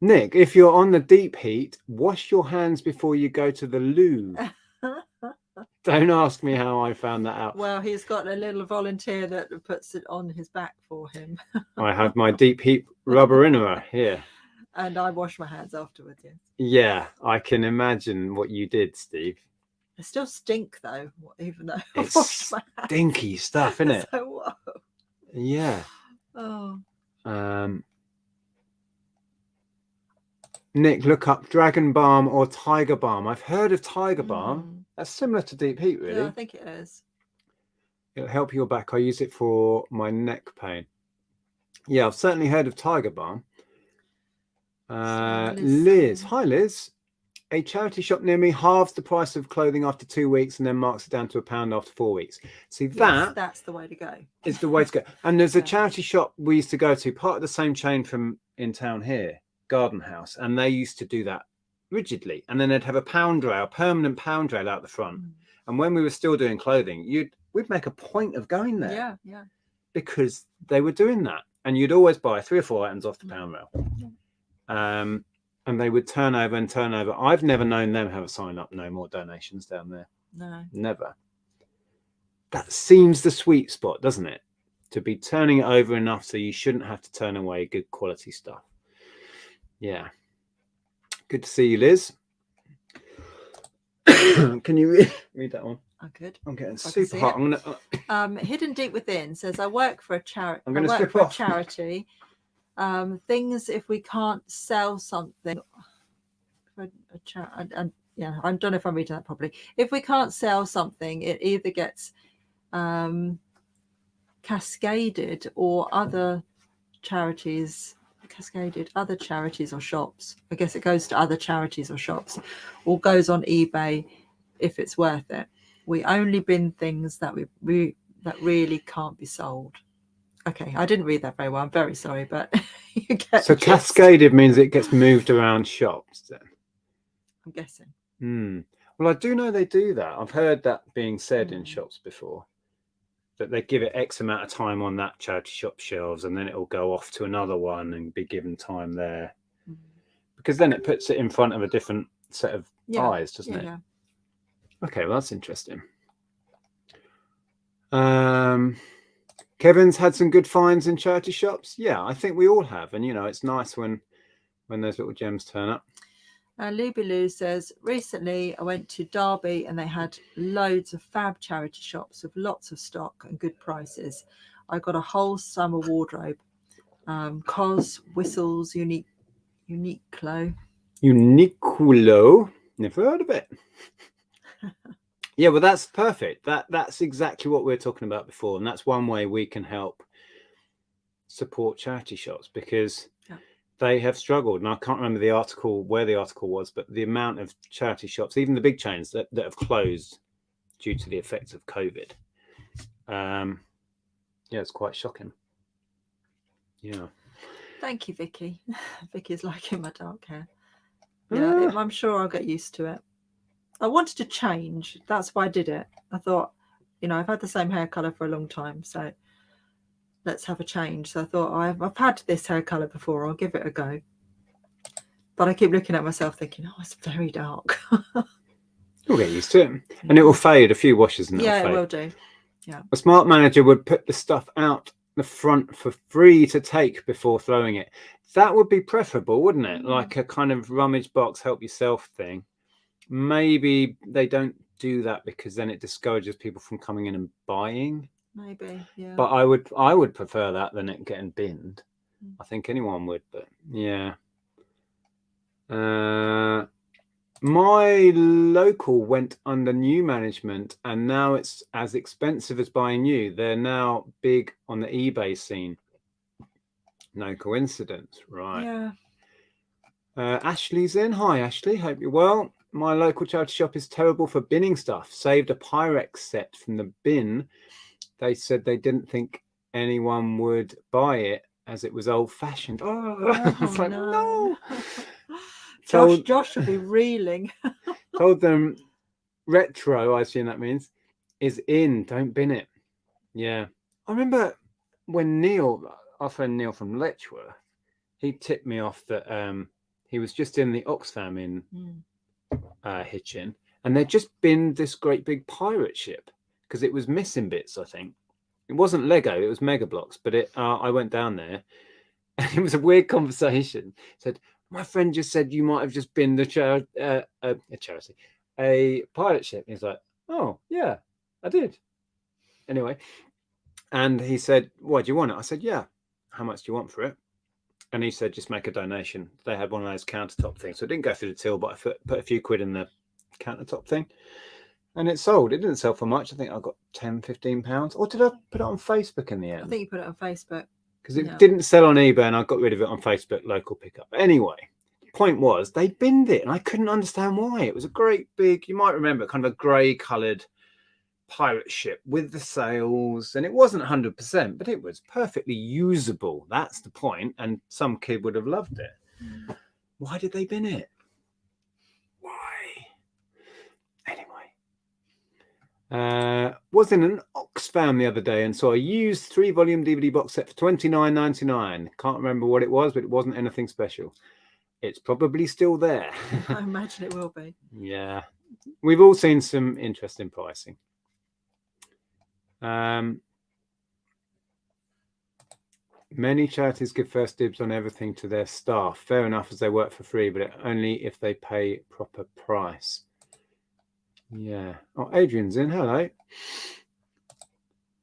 Nick, if you're on the deep heat, wash your hands before you go to the loo. Don't ask me how I found that out. Well, he's got a little volunteer that puts it on his back for him. I have my deep heat rubber inner here. And I wash my hands afterwards, yes. Yeah, I can imagine what you did, Steve. I still stink, though, even though it's I washed my hands. Stinky stuff, isn't it? So whoa. Yeah. Oh. Nick, look up Dragon Balm or Tiger Balm. I've heard of Tiger Balm. That's similar to Deep Heat, really. Yeah, I think it is. It'll help your back. I use it for my neck pain. Yeah, I've certainly heard of Tiger Balm. Liz. Hi, Liz. A charity shop near me halves the price of clothing after 2 weeks and then marks it down to £1 after 4 weeks. See, that's the way to go. It's the way to go. And there's a charity shop we used to go to, part of the same chain from in town here, Garden House, and they used to do that rigidly. And then they'd have a permanent pound rail out the front. And when we were still doing clothing, we'd make a point of going there. Yeah. Because they were doing that. And you'd always buy 3 or 4 items off the pound rail. And they would turn over. I've never known them have a sign up, no more donations down there. No. Never. That seems the sweet spot, doesn't it? To be turning it over enough so you shouldn't have to turn away good quality stuff. Yeah. Good to see you, Liz. Can you read that one? I could. I'm getting super hot. I'm gonna. Hidden Deep Within says, I work for a charity. I'm going to strip off. Charity. Things if we can't sell something for a charity. Yeah, I don't know if I'm reading that properly. If we can't sell something, it either gets cascaded or other charities. Other charities or shops. I guess it goes to other charities or shops, or goes on eBay if it's worth it. We only bin things that that really can't be sold. Okay, I didn't read that very well. I'm very sorry, but you get. So cascaded means it gets moved around shops. Then I'm guessing. Well, I do know they do that. I've heard that being said in shops before. that they give it X amount of time on that charity shop shelves, and then it will go off to another one and be given time there. Because then it puts it in front of a different set of eyes, doesn't it? Yeah. Okay, well, that's interesting. Kevin's had some good finds in charity shops. Yeah, I think we all have. And, it's nice when those little gems turn up. Luby Lou says, recently I went to Derby and they had loads of fab charity shops with lots of stock and good prices. I got a whole summer wardrobe. Cos, whistles, Uniqlo. Uniqlo. Never heard of it. Yeah, well, that's perfect. That's exactly what we were talking about before. And that's one way we can help support charity shops, because they have struggled. And I can't remember where the article was, but the amount of charity shops, even the big chains that have closed due to the effects of COVID. It's quite shocking. Yeah. Thank you, Vicky. Vicky's liking my dark hair. Yeah, I'm sure I'll get used to it. I wanted to change. That's why I did it. I thought, I've had the same hair colour for a long time, so let's have a change. So I thought, I've had this hair colour before, I'll give it a go. But I keep looking at myself thinking, it's very dark. You'll get used to it. And it will fade, a few washes and it will do. Yeah. A smart manager would put the stuff out the front for free to take before throwing it. That would be preferable, wouldn't it? Like a kind of rummage box, help yourself thing. Maybe they don't do that because then it discourages people from coming in and buying. Maybe, yeah. But I would prefer that than it getting binned. I think anyone would, but yeah. My local went under new management and now it's as expensive as buying new. They're now big on the eBay scene. No coincidence, right? Yeah. Ashley's in. Hi, Ashley. Hope you're well. My local charity shop is terrible for binning stuff. Saved a Pyrex set from the bin. They said they didn't think anyone would buy it as it was old-fashioned. It's like, no. Josh will be reeling. Told them retro, I assume that means, is in. Don't bin it. Yeah. I remember when our friend Neil from Letchworth, he tipped me off that he was just in the Oxfam in Hitchin, and they'd just binned this great big pirate ship because it was missing bits, I think. It wasn't Lego, it was Mega Blocks, but I went down there and it was a weird conversation. Said, my friend just said you might have just binned a pirate ship. He's like, oh, yeah, I did. Anyway, and he said, why do you want it? I said, yeah. How much do you want for it? And he said, just make a donation. They had one of those countertop things. So it didn't go through the till, but I put a few quid in the countertop thing. And it sold. It didn't sell for much. I think I got £10-15. Or did I put it on Facebook in the end? I think you put it on Facebook. Because it didn't sell on eBay and I got rid of it on Facebook, local pickup. Anyway, the point was they binned it and I couldn't understand why. It was a great big, you might remember, kind of a grey coloured pirate ship with the sails, and it wasn't 100%, but it was perfectly usable. That's the point, and some kid would have loved it. Why did they bin it? Why? Anyway, was in an Oxfam the other day and saw a used 3-volume DVD box set for $29.99. Can't remember what it was, but it wasn't anything special. It's probably still there. I imagine it will be. Yeah, we've all seen some interesting pricing. Many charities give first dibs on everything to their staff. Fair enough, as they work for free, but only if they pay proper price. Yeah. Oh, Adrian's in. Hello.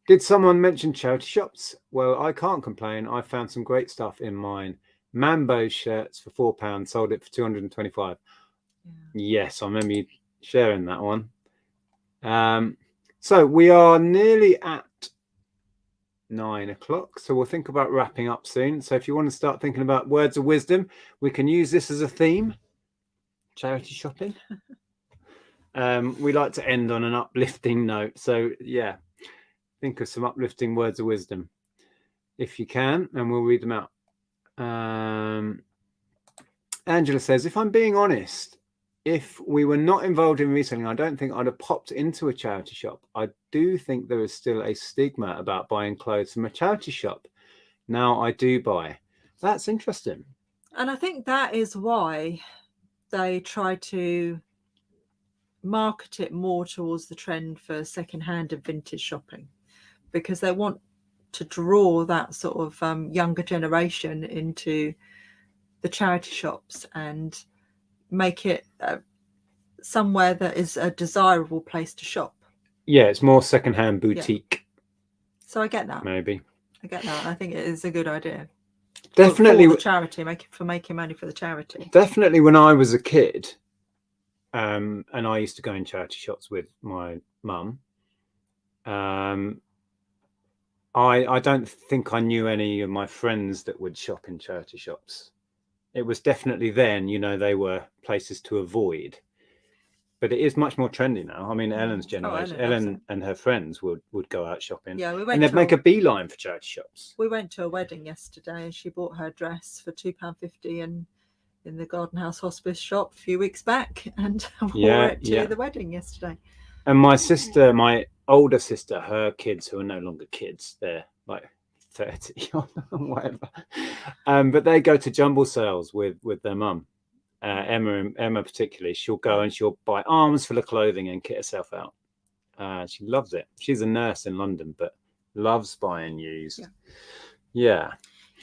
Did someone mention charity shops? Well, I can't complain. I found some great stuff in mine. Mambo shirts for £4, sold it for 225. Yes, I remember you sharing that one. So we are nearly at 9 o'clock. So we'll think about wrapping up soon. So if you want to start thinking about words of wisdom, we can use this as a theme. Charity shopping. We like to end on an uplifting note. So yeah, think of some uplifting words of wisdom if you can, and we'll read them out. Angela says, if I'm being honest, if we were not involved in reselling, I don't think I'd have popped into a charity shop. I do think there is still a stigma about buying clothes from a charity shop. Now I do buy. That's interesting. And I think that is why they try to market it more towards the trend for secondhand and vintage shopping, because they want to draw that sort of younger generation into the charity shops and make it somewhere that is a desirable place to shop. Yeah, it's more secondhand boutique. Yeah. So I get that. Maybe. I get that. I think it is a good idea. Definitely. For the charity, making money for the charity. Definitely when I was a kid, and I used to go in charity shops with my mum, I don't think I knew any of my friends that would shop in charity shops. It was definitely then, they were places to avoid. But it is much more trendy now. I mean, Ellen's generation, Ellen and her friends would go out shopping. Yeah, and they'd make a beeline for charity shops. We went to a wedding yesterday and she bought her dress for £2.50 in the Garden House Hospice shop a few weeks back and wore it to the wedding yesterday. And my sister, my older sister, her kids, who are no longer kids, they're like 30 or whatever, but they go to jumble sales with their mum. Emma particularly, she'll go and she'll buy arms full of clothing and kit herself out. She loves it. She's a nurse in London, but loves buying used. Yeah,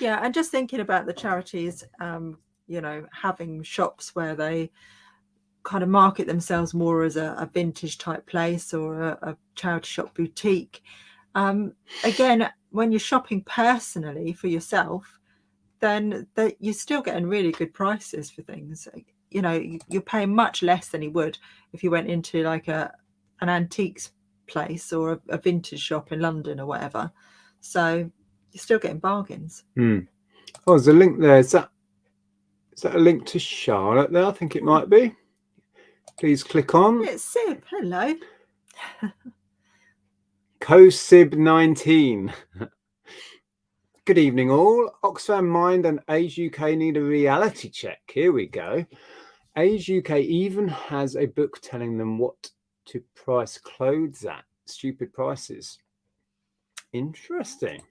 and just thinking about the charities, having shops where they kind of market themselves more as a vintage type place or a charity shop boutique. Again, when you're shopping personally for yourself, then you're still getting really good prices for things. You're paying much less than you would if you went into like an antiques place or a vintage shop in London or whatever. So you're still getting bargains. Oh, there's a link there. Is that a link to Charlotte there? I think it might be. Please click on. It's Sib. Hello. CoSib19. Good evening all. Oxfam Mind and Age UK need a reality check. Here we go. Age UK even has a book telling them what to price clothes at. Stupid prices. Interesting.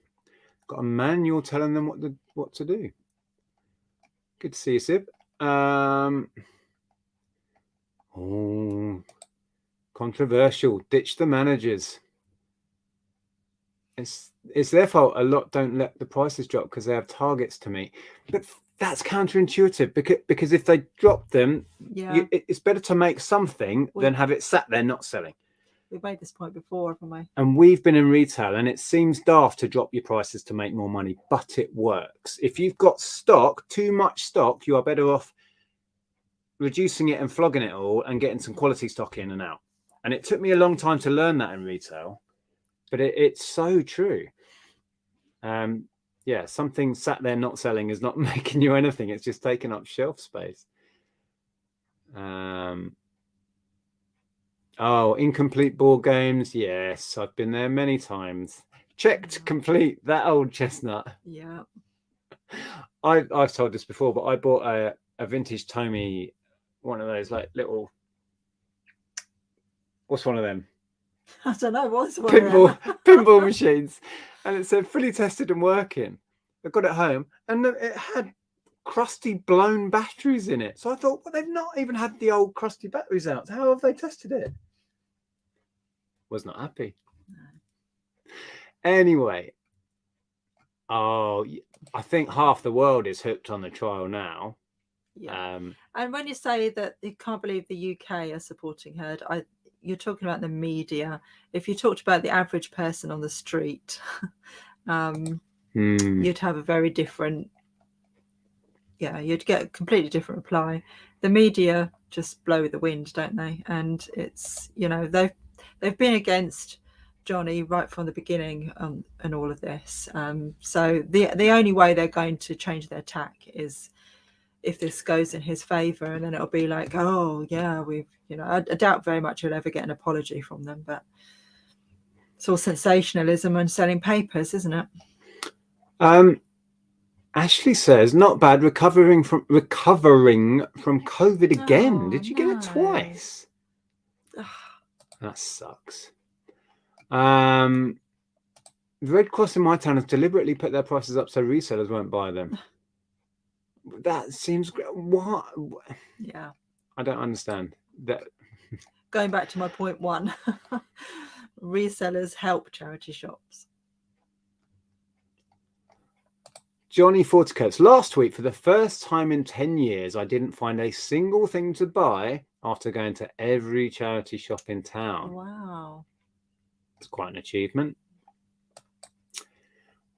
Got a manual telling them what to do. Good to see you, Sib. Controversial. Ditch the managers. It's their fault a lot don't let the prices drop because they have targets to meet. But that's counterintuitive because if they drop them, it's better to make something than have it sat there not selling. We've made this point before, haven't we? And we've been in retail, and it seems daft to drop your prices to make more money, but it works. If you've got stock, too much stock, you are better off reducing it and flogging it all and getting some quality stock in and out. And it took me a long time to learn that in retail, but it's so true. Something sat there not selling is not making you anything. It's just taking up shelf space. Incomplete board games. Yes, I've been there many times. Checked complete, that old chestnut. Yeah. I've told this before, but I bought a vintage Tomy, one of those like little, what's one of them? I don't know, what's one pinball machines. And it said fully tested and working. I got it home and it had crusty blown batteries in it. So I thought, well, they've not even had the old crusty batteries out. How have they tested it? Was not happy. No. Anyway, I think half the world is hooked on the trial now. Yeah. And when you say that you can't believe the UK are supporting her, you're talking about the media. If you talked about the average person on the street, you'd have a very different, you'd get a completely different reply. The media just blow the wind, don't they? And it's, they've been against Johnny right from the beginning and all of this. So the only way they're going to change their tack is if this goes in his favor, and then it'll be like, oh yeah, we've, I doubt very much he'll ever get an apology from them, but it's all sensationalism and selling papers, isn't it? Ashley says, not bad, recovering from COVID again. Oh, Did you get it no. twice? Ugh. That sucks. The Red Cross in my town has deliberately put their prices up so resellers won't buy them. That seems great. What? Yeah. I don't understand that. Going back to my point one, resellers help charity shops. Johnny Forticoats, last week, for the first time in 10 years, I didn't find a single thing to buy after going to every charity shop in town. Wow. It's quite an achievement.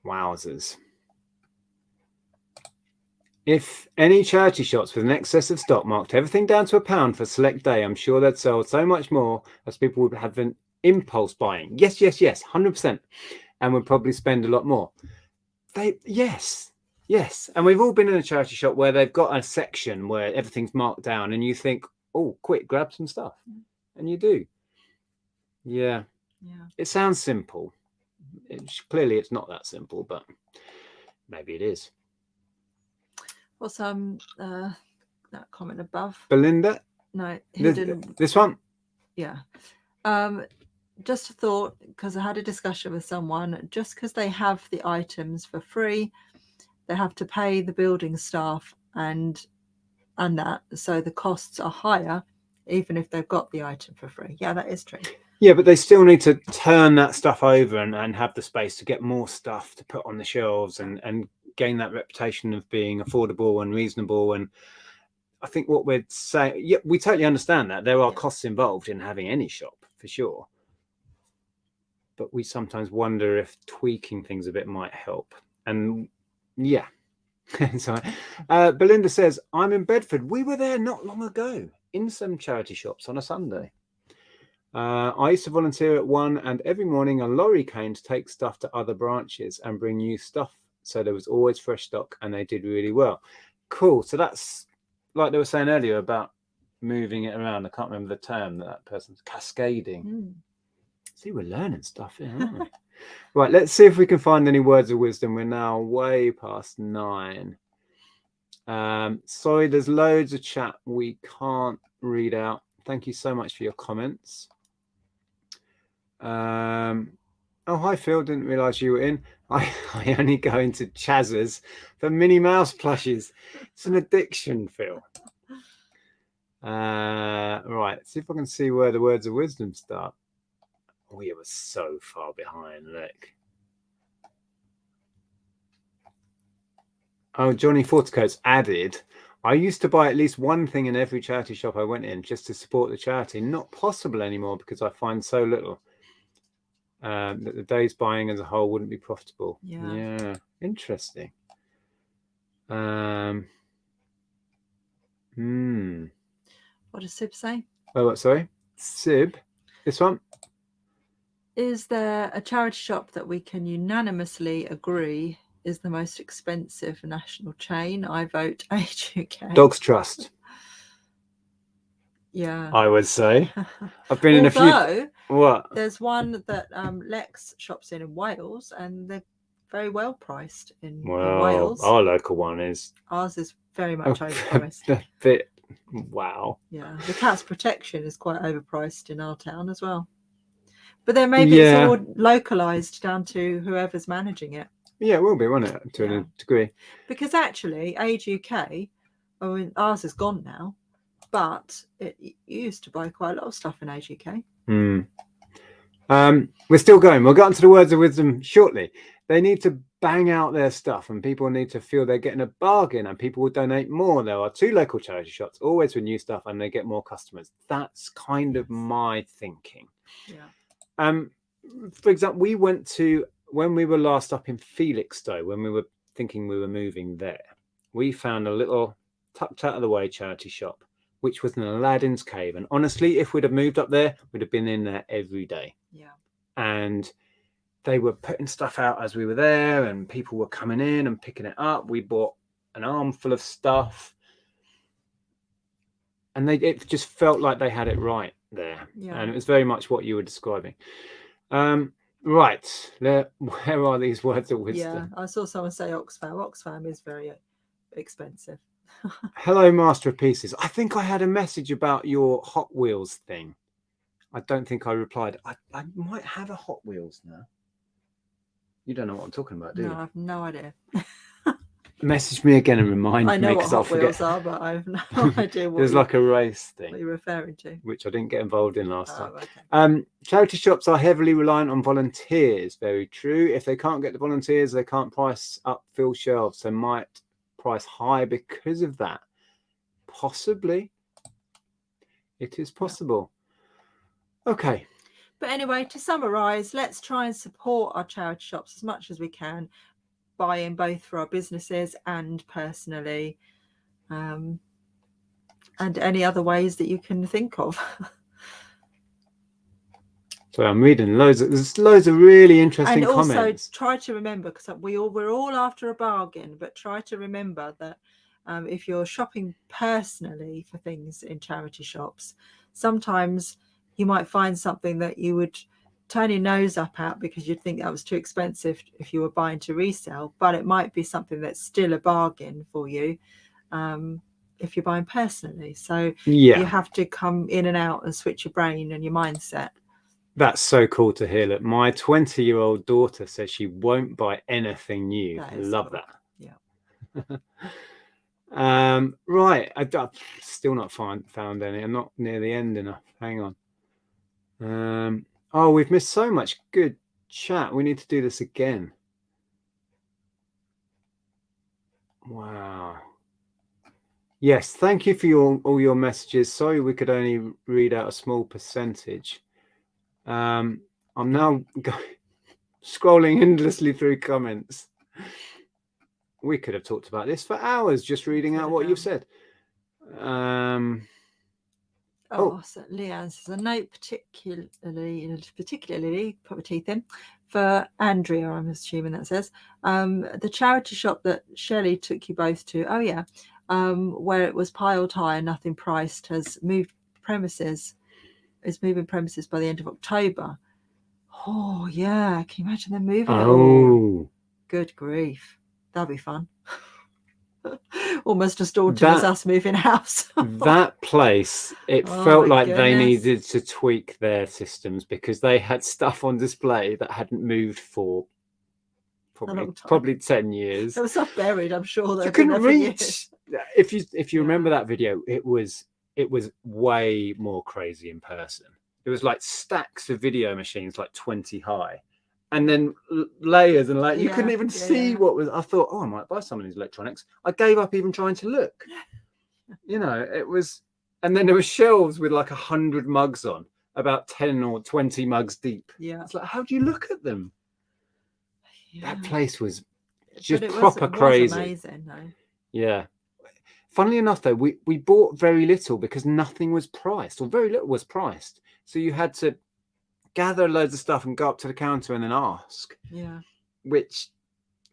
Wowzers. If any charity shops with an excess of stock marked everything down to £1 for a select day, I'm sure they'd sell so much more as people would have an impulse buying. Yes, 100%. And would probably spend a lot more. Yes. And we've all been in a charity shop where they've got a section where everything's marked down and you think, oh, quick, grab some stuff. And you do. Yeah. It sounds simple. Clearly, it's not that simple, but maybe it is. What's that comment above? Belinda? No, hidden. This one? Yeah. Just a thought, because I had a discussion with someone, just because they have the items for free, they have to pay the building staff and that, so the costs are higher even if they've got the item for free. Yeah, that is true. Yeah, but they still need to turn that stuff over and have the space to get more stuff to put on the shelves and gain that reputation of being affordable and reasonable. And I think what we're saying, yeah, we totally understand that there are costs involved in having any shop, for sure. But we sometimes wonder if tweaking things a bit might help. And yeah. So Belinda says, I'm in Bedford. We were there not long ago in some charity shops on a Sunday. I used to volunteer at one, and every morning a lorry came to take stuff to other branches and bring new stuff. So there was always fresh stock, and they did really well. Cool. So that's like they were saying earlier about moving it around. I can't remember the term that person's cascading. See, we're learning stuff here, aren't we? Right, let's see if we can find any words of wisdom. We're now way past 9. Sorry, there's loads of chat we can't read out. Thank you so much for your comments. Oh, hi, Phil. Didn't realise you were in. I only go into Chaz's for Minnie Mouse plushies. It's an addiction, Phil. Right, see if I can see where the words of wisdom start. We were so far behind, look. Oh, Johnny Forticoats added, I used to buy at least one thing in every charity shop I went in just to support the charity. Not possible anymore because I find so little that the day's buying as a whole wouldn't be profitable. Yeah. Interesting. What does Sib say? Oh, what, sorry? Sib? This one? Is there a charity shop that we can unanimously agree is the most expensive national chain? I vote Age UK. Dogs Trust. Yeah. I would say. I've been in a few. What? There's one that Lex shops in Wales, and they're very well priced in Wales. Our local one is. Ours is very much overpriced. A bit. Wow. Yeah. The cat's protection is quite overpriced in our town as well. But then maybe it's all localized down to whoever's managing it. Yeah, it will be, won't it, to a degree? Because actually, Age UK, I mean, ours is gone now, but it used to buy quite a lot of stuff in Age UK. We're still going. We'll get onto the words of wisdom shortly. They need to bang out their stuff, and people need to feel they're getting a bargain, and people will donate more. There are 2 local charity shops, always with new stuff, and they get more customers. That's kind of my thinking. Yeah. For example, we went to, when we were last up in Felixstowe, when we were thinking we were moving there, we found a little tucked out of the way charity shop, which was an Aladdin's cave. And honestly, if we'd have moved up there, we'd have been in there every day. Yeah. And they were putting stuff out as we were there, and people were coming in and picking it up. We bought an armful of stuff, and it just felt like they had it right there. And it was very much what you were describing. Right. Where are these words of wisdom? Yeah, I saw someone say Oxfam. Oxfam is very expensive. Hello, Master of Pieces. I think I had a message about your Hot Wheels thing. I don't think I replied. I might have a Hot Wheels now. You don't know what I'm talking about, do you? No, I have no idea. Message me again and remind I me, know what because I'll Hot forget. Wheels are, but I have no idea what There's like a race what thing, you're referring to. which I didn't get involved in last time. Okay. Charity shops are heavily reliant on volunteers. Very true. If they can't get the volunteers, they can't price up, fill shelves. So might price high because of that. Possibly. It is possible. Yeah. Okay. But anyway, to summarise, let's try and support our charity shops as much as we can, buying both for our businesses and personally, and any other ways that you can think of. So I'm reading there's loads of really interesting comments. And also try to remember, because we're all after a bargain, but try to remember that if you're shopping personally for things in charity shops, sometimes you might find something that you would turn your nose up at because you'd think that was too expensive if you were buying to resell, but it might be something that's still a bargain for you if you're buying personally. So yeah, you have to come in and out and switch your brain and your mindset. That's so cool to hear. That my 20-year-old daughter says she won't buy anything new. Love cool. that. Yeah. Right. I've still not found any. I'm not near the end enough. Hang on. Oh, we've missed so much good chat. We need to do this again. Wow. Yes, thank you for all your messages. Sorry we could only read out a small percentage. I'm now scrolling endlessly through comments. We could have talked about this for hours, just reading out what you've said. So Leanne says, a note particularly put my teeth in for Andrea, I'm assuming that says, the charity shop that Shelley took you both to, where it was piled high and nothing priced, is moving premises by the end of October. Oh yeah, can you imagine them moving it all? Good grief, that'd be fun. Almost as daunting as us moving house. That place, it felt like they needed to tweak their systems because they had stuff on display that hadn't moved for probably 10 years. There was stuff buried, I'm sure. You couldn't reach. If you remember that video, it was way more crazy in person. It was like stacks of video machines, like 20 high, and then layers and you couldn't even see what was. I thought, I might buy some of these electronics. I gave up even trying to look. It was, and then there were shelves with like 100 mugs on, about 10 or 20 mugs deep. Yeah, it's like, how do you look at them? That place was just proper crazy. Amazing, though. Yeah. Funnily enough, though, we bought very little because nothing was priced, or very little was priced. So you had to gather loads of stuff and go up to the counter and then ask. Yeah. Which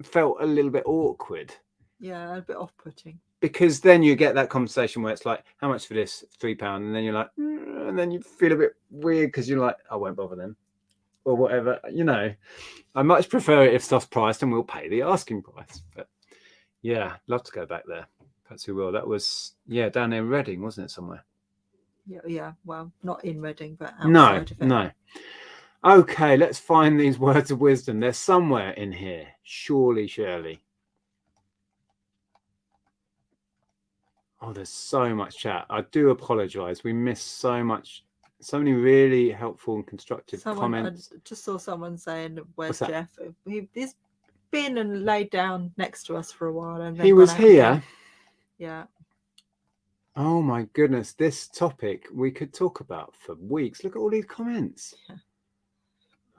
felt a little bit awkward. Yeah, a bit off-putting. Because then you get that conversation where it's like, how much for this? £3. And then you're like, and then you feel a bit weird because you're like, I won't bother then. Or whatever. I much prefer it if stuff's priced and we'll pay the asking price. But yeah, love to go back there. Perhaps we will. That was, down there in Reading, wasn't it, somewhere? Yeah. Well, not in Reading, but outside of it. No. Okay, let's find these words of wisdom. They're somewhere in here. Surely. Oh, there's so much chat. I do apologize. We missed so many really helpful and constructive comments. I just saw someone saying, where's Jeff? He's been and laid down next to us for a while. And he was here. Again. Yeah. Oh my goodness. This topic we could talk about for weeks. Look at all these comments. Yeah.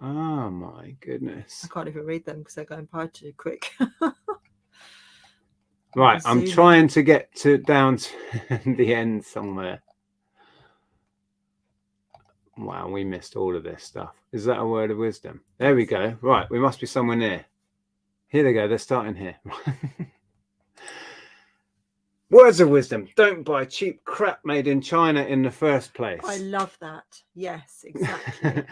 Oh my goodness. I can't even read them because they're going by too quick. Right, I'm trying to get down to the end somewhere. Wow, we missed all of this stuff. Is that a word of wisdom? There we go. Right, we must be somewhere near. Here they go. They're starting here. Words of wisdom. Don't buy cheap crap made in China in the first place. I love that. Yes, exactly.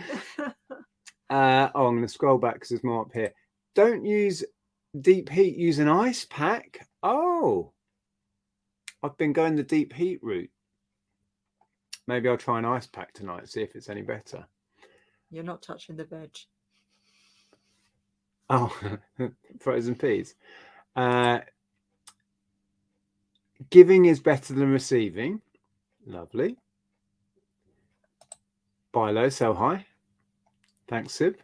I'm going to scroll back because there's more up here. Don't use deep heat, use an ice pack. Oh, I've been going the deep heat route. Maybe I'll try an ice pack tonight, see if it's any better. You're not touching the veg. Oh, frozen peas. Giving is better than receiving. Lovely. Buy low, sell high. Thanks, Sib.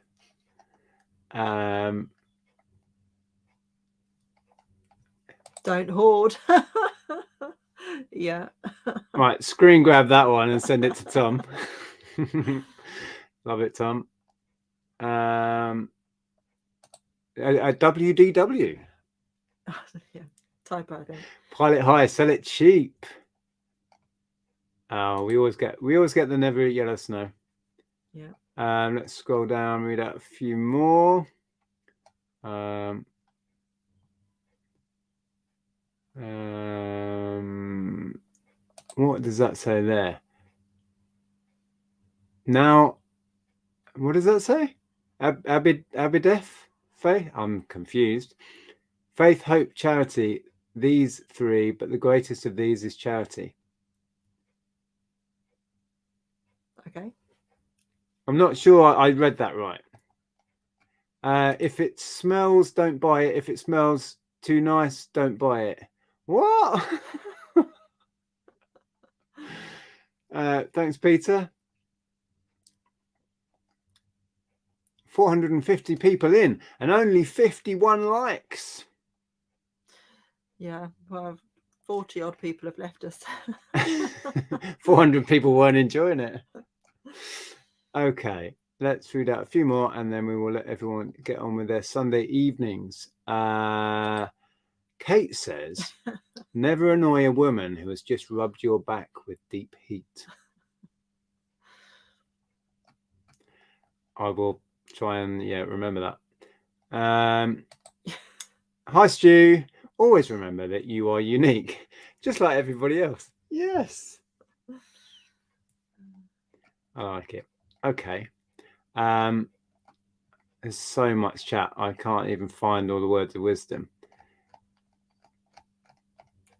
Don't hoard. Yeah. Right, screen grab that one and send it to Tom. Love it, Tom. WDW. Yeah, typo, I think. Pilot high, sell it cheap. Oh, we always get the never eat yellow snow. Yeah. Let's scroll down, read out a few more. What does that say there? Now, what does that say? Abidef? Faith? I'm confused. Faith, hope, charity. These three, but the greatest of these is charity. Okay. I'm not sure I read that right. If it smells, don't buy it. If it smells too nice, don't buy it. What? Thanks, Peter. 450 people in and only 51 likes. Yeah, well, 40 odd people have left us. 400 people weren't enjoying it. Okay, let's read out a few more and then we will let everyone get on with their Sunday evenings. Kate says, never annoy a woman who has just rubbed your back with deep heat. I will try and remember that. Hi, Stu. Always remember that you are unique, just like everybody else. Yes. I like it. Okay. There's so much chat. I can't even find all the words of wisdom.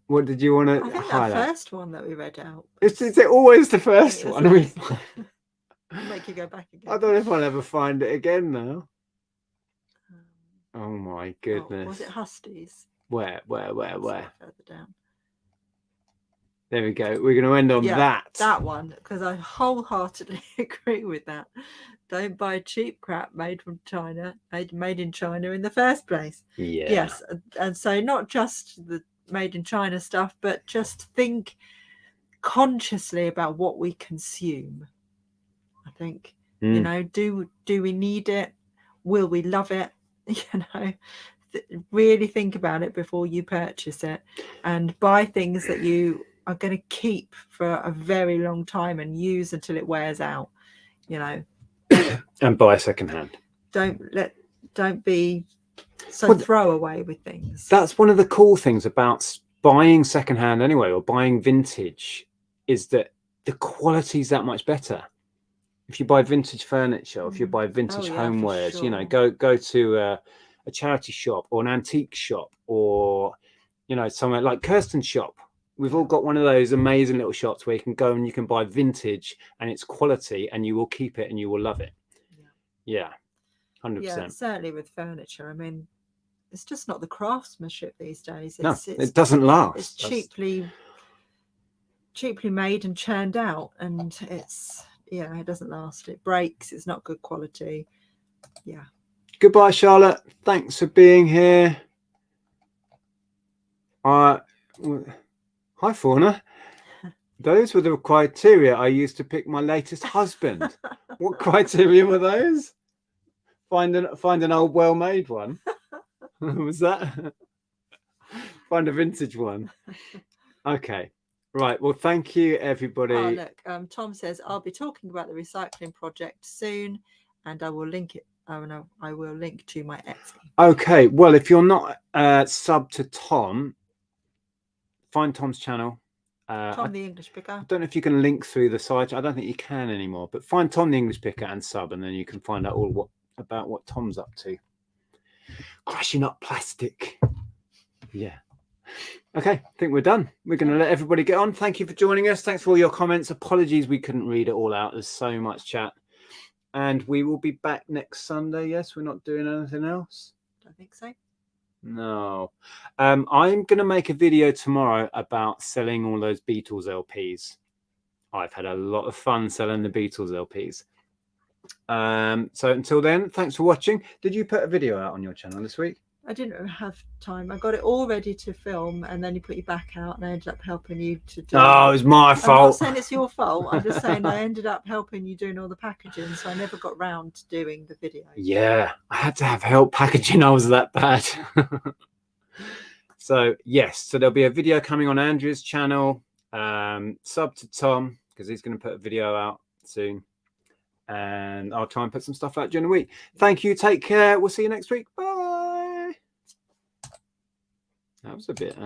What did you want to highlight? I think that first one that we read out. Is it always the first one? Make you go back again. I don't know if I'll ever find it again now. Oh my goodness. Oh, was it Husty's? Where? Further down. There we go. We're going to end on that one, because I wholeheartedly agree with that. Don't buy cheap crap made from China, made in China in the first place. Yeah. Yes, and so not just the made in China stuff, but just think consciously about what we consume. I think, you know, do we need it? Will we love it? You know, really think about it before you purchase it, and buy things that you are going to keep for a very long time and use until it wears out, you know. And buy secondhand. Don't be so throwaway with things. That's one of the cool things about buying secondhand anyway, or buying vintage, is that the quality is that much better. If you buy vintage furniture, or if you buy vintage homewares, sure. You know, go to a charity shop or an antique shop, or, you know, somewhere like Kirsten's shop. We've all got one of those amazing little shops where you can go and you can buy vintage and it's quality and you will keep it and you will love it. Yeah, 100%. Yeah, certainly with furniture. I mean, it's just not the craftsmanship these days. It doesn't last. It's cheaply made and churned out, and it doesn't last. It breaks. It's not good quality. Yeah. Goodbye, Charlotte. Thanks for being here. Hi, Fauna. Those were the criteria I used to pick my latest husband. What criteria were those? Find an old, well-made one. Was that? Find a vintage one. Okay. Right. Well, thank you, everybody. Oh, look. Tom says, I'll be talking about the recycling project soon, and I will link it. Oh, no, I will link to my Etsy. Okay. Well, if you're not sub to Tom, find Tom's channel. Tom the English Picker. I don't know if you can link through the site. I don't think you can anymore, but find Tom the English Picker and sub, and then you can find out all about what Tom's up to. Crashing up plastic. Yeah. Okay, I think we're done. We're going to let everybody get on. Thank you for joining us. Thanks for all your comments. Apologies we couldn't read it all out. There's so much chat. And we will be back next Sunday. Yes, we're not doing anything else. Don't think so. No. I'm going to make a video tomorrow about selling all those Beatles LPs. I've had a lot of fun selling the Beatles LPs. So until then, thanks for watching. Did you put a video out on your channel this week? I didn't have time. I got it all ready to film, and then you put your back out, and I ended up helping you to do. Oh, it was my fault. I'm not saying it's your fault. I'm just saying I ended up helping you doing all the packaging, so I never got round to doing the video. Yeah, I had to have help packaging. I was that bad. So yes, so there'll be a video coming on Andrea's channel. Sub to Tom because he's going to put a video out soon, and I'll try and put some stuff out during the week. Thank you. Take care. We'll see you next week. Bye. That was a bit